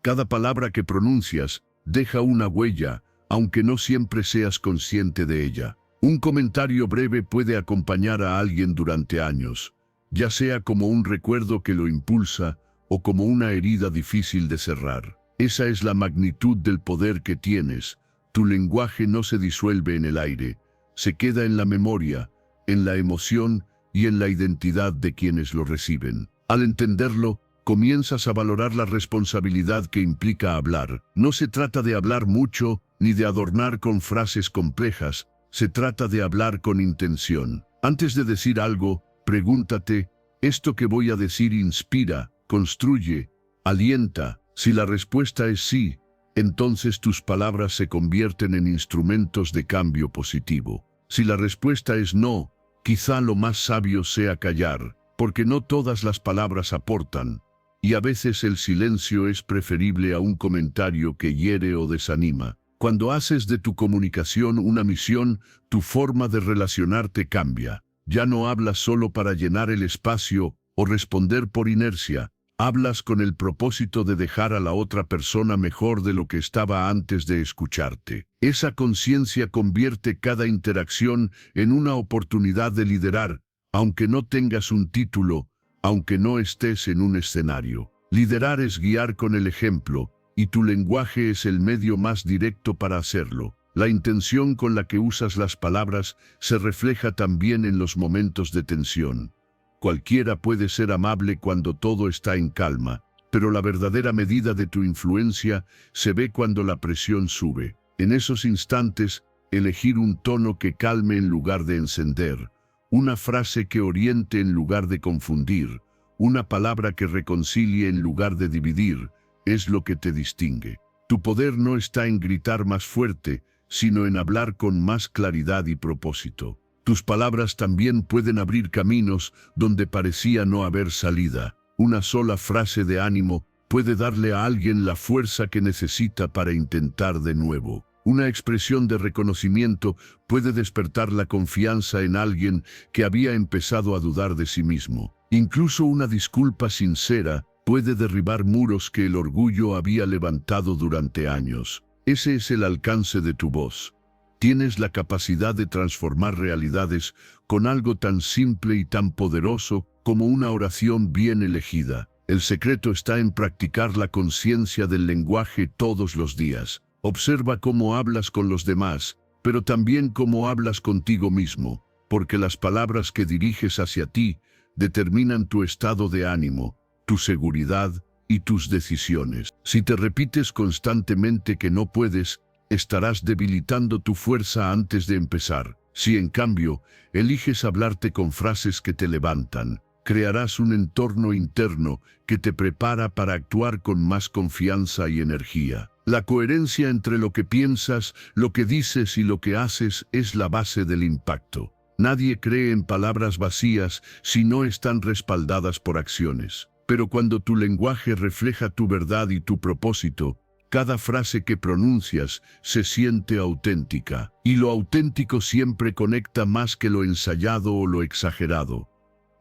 Cada palabra que pronuncias deja una huella, aunque no siempre seas consciente de ella. Un comentario breve puede acompañar a alguien durante años, ya sea como un recuerdo que lo impulsa o como una herida difícil de cerrar. Esa es la magnitud del poder que tienes. Tu lenguaje no se disuelve en el aire, se queda en la memoria, en la emoción y en la identidad de quienes lo reciben. Al entenderlo, comienzas a valorar la responsabilidad que implica hablar. No se trata de hablar mucho ni de adornar con frases complejas, se trata de hablar con intención. Antes de decir algo, pregúntate: ¿esto que voy a decir inspira, construye, alienta? Si la respuesta es sí, entonces tus palabras se convierten en instrumentos de cambio positivo. Si la respuesta es no, quizá lo más sabio sea callar, porque no todas las palabras aportan, y a veces el silencio es preferible a un comentario que hiere o desanima. Cuando haces de tu comunicación una misión, tu forma de relacionarte cambia. Ya no hablas solo para llenar el espacio o responder por inercia. Hablas con el propósito de dejar a la otra persona mejor de lo que estaba antes de escucharte. Esa conciencia convierte cada interacción en una oportunidad de liderar, aunque no tengas un título, aunque no estés en un escenario. Liderar es guiar con el ejemplo, y tu lenguaje es el medio más directo para hacerlo. La intención con la que usas las palabras se refleja también en los momentos de tensión. Cualquiera puede ser amable cuando todo está en calma, pero la verdadera medida de tu influencia se ve cuando la presión sube. En esos instantes, elegir un tono que calme en lugar de encender, Una frase que oriente en lugar de confundir, una palabra que reconcilie en lugar de dividir, es lo que te distingue. Tu poder no está en gritar más fuerte, sino en hablar con más claridad y propósito. Tus palabras también pueden abrir caminos donde parecía no haber salida. Una sola frase de ánimo puede darle a alguien la fuerza que necesita para intentar de nuevo. Una expresión de reconocimiento puede despertar la confianza en alguien que había empezado a dudar de sí mismo. Incluso una disculpa sincera puede derribar muros que el orgullo había levantado durante años. Ese es el alcance de tu voz. Tienes la capacidad de transformar realidades con algo tan simple y tan poderoso como una oración bien elegida. El secreto está en practicar la conciencia del lenguaje todos los días. Observa cómo hablas con los demás, pero también cómo hablas contigo mismo, porque las palabras que diriges hacia ti determinan tu estado de ánimo, tu seguridad y tus decisiones. Si te repites constantemente que no puedes, estarás debilitando tu fuerza antes de empezar. Si en cambio eliges hablarte con frases que te levantan, crearás un entorno interno que te prepara para actuar con más confianza y energía. La coherencia entre lo que piensas, lo que dices y lo que haces es la base del impacto. Nadie cree en palabras vacías si no están respaldadas por acciones. Pero cuando tu lenguaje refleja tu verdad y tu propósito, cada frase que pronuncias se siente auténtica. Y lo auténtico siempre conecta más que lo ensayado o lo exagerado.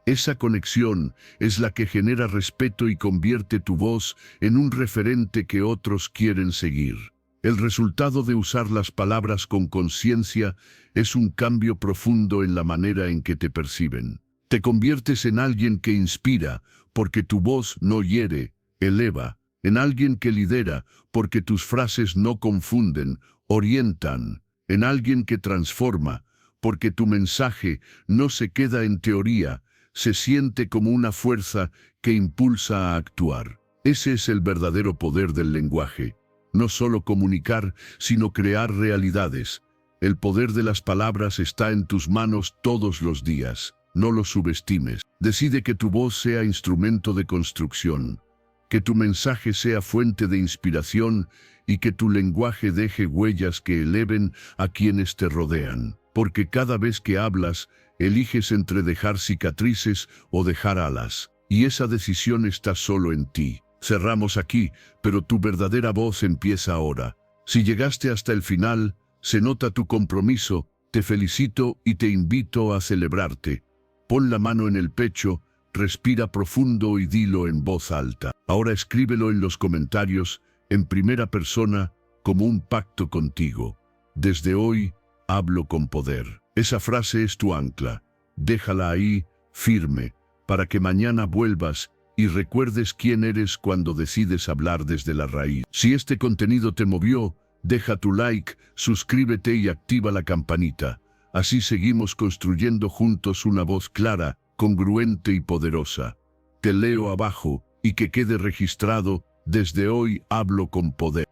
Esa conexión es la que genera respeto y convierte tu voz en un referente que otros quieren seguir. El resultado de usar las palabras con conciencia es un cambio profundo en la manera en que te perciben. Te conviertes en alguien que inspira, porque tu voz no hiere, eleva, en alguien que lidera, porque tus frases no confunden, orientan, en alguien que transforma, porque tu mensaje no se queda en teoría, se siente como una fuerza que impulsa a actuar. Ese es el verdadero poder del lenguaje. No solo comunicar, sino crear realidades. El poder de las palabras está en tus manos todos los días. No lo subestimes. Decide que tu voz sea instrumento de construcción, que tu mensaje sea fuente de inspiración y que tu lenguaje deje huellas que eleven a quienes te rodean. Porque cada vez que hablas, eliges entre dejar cicatrices o dejar alas. Y esa decisión está solo en ti. Cerramos aquí, pero tu verdadera voz empieza ahora. Si llegaste hasta el final, se nota tu compromiso, te felicito y te invito a celebrarte. Pon la mano en el pecho, respira profundo y dilo en voz alta. Ahora escríbelo en los comentarios, en primera persona, como un pacto contigo. Desde hoy, hablo con poder. Esa frase es tu ancla. Déjala ahí, firme, para que mañana vuelvas y recuerdes quién eres cuando decides hablar desde la raíz. Si este contenido te movió, deja tu like, suscríbete y activa la campanita. Así seguimos construyendo juntos una voz clara, congruente y poderosa. Te leo abajo y que quede registrado, desde hoy hablo con poder.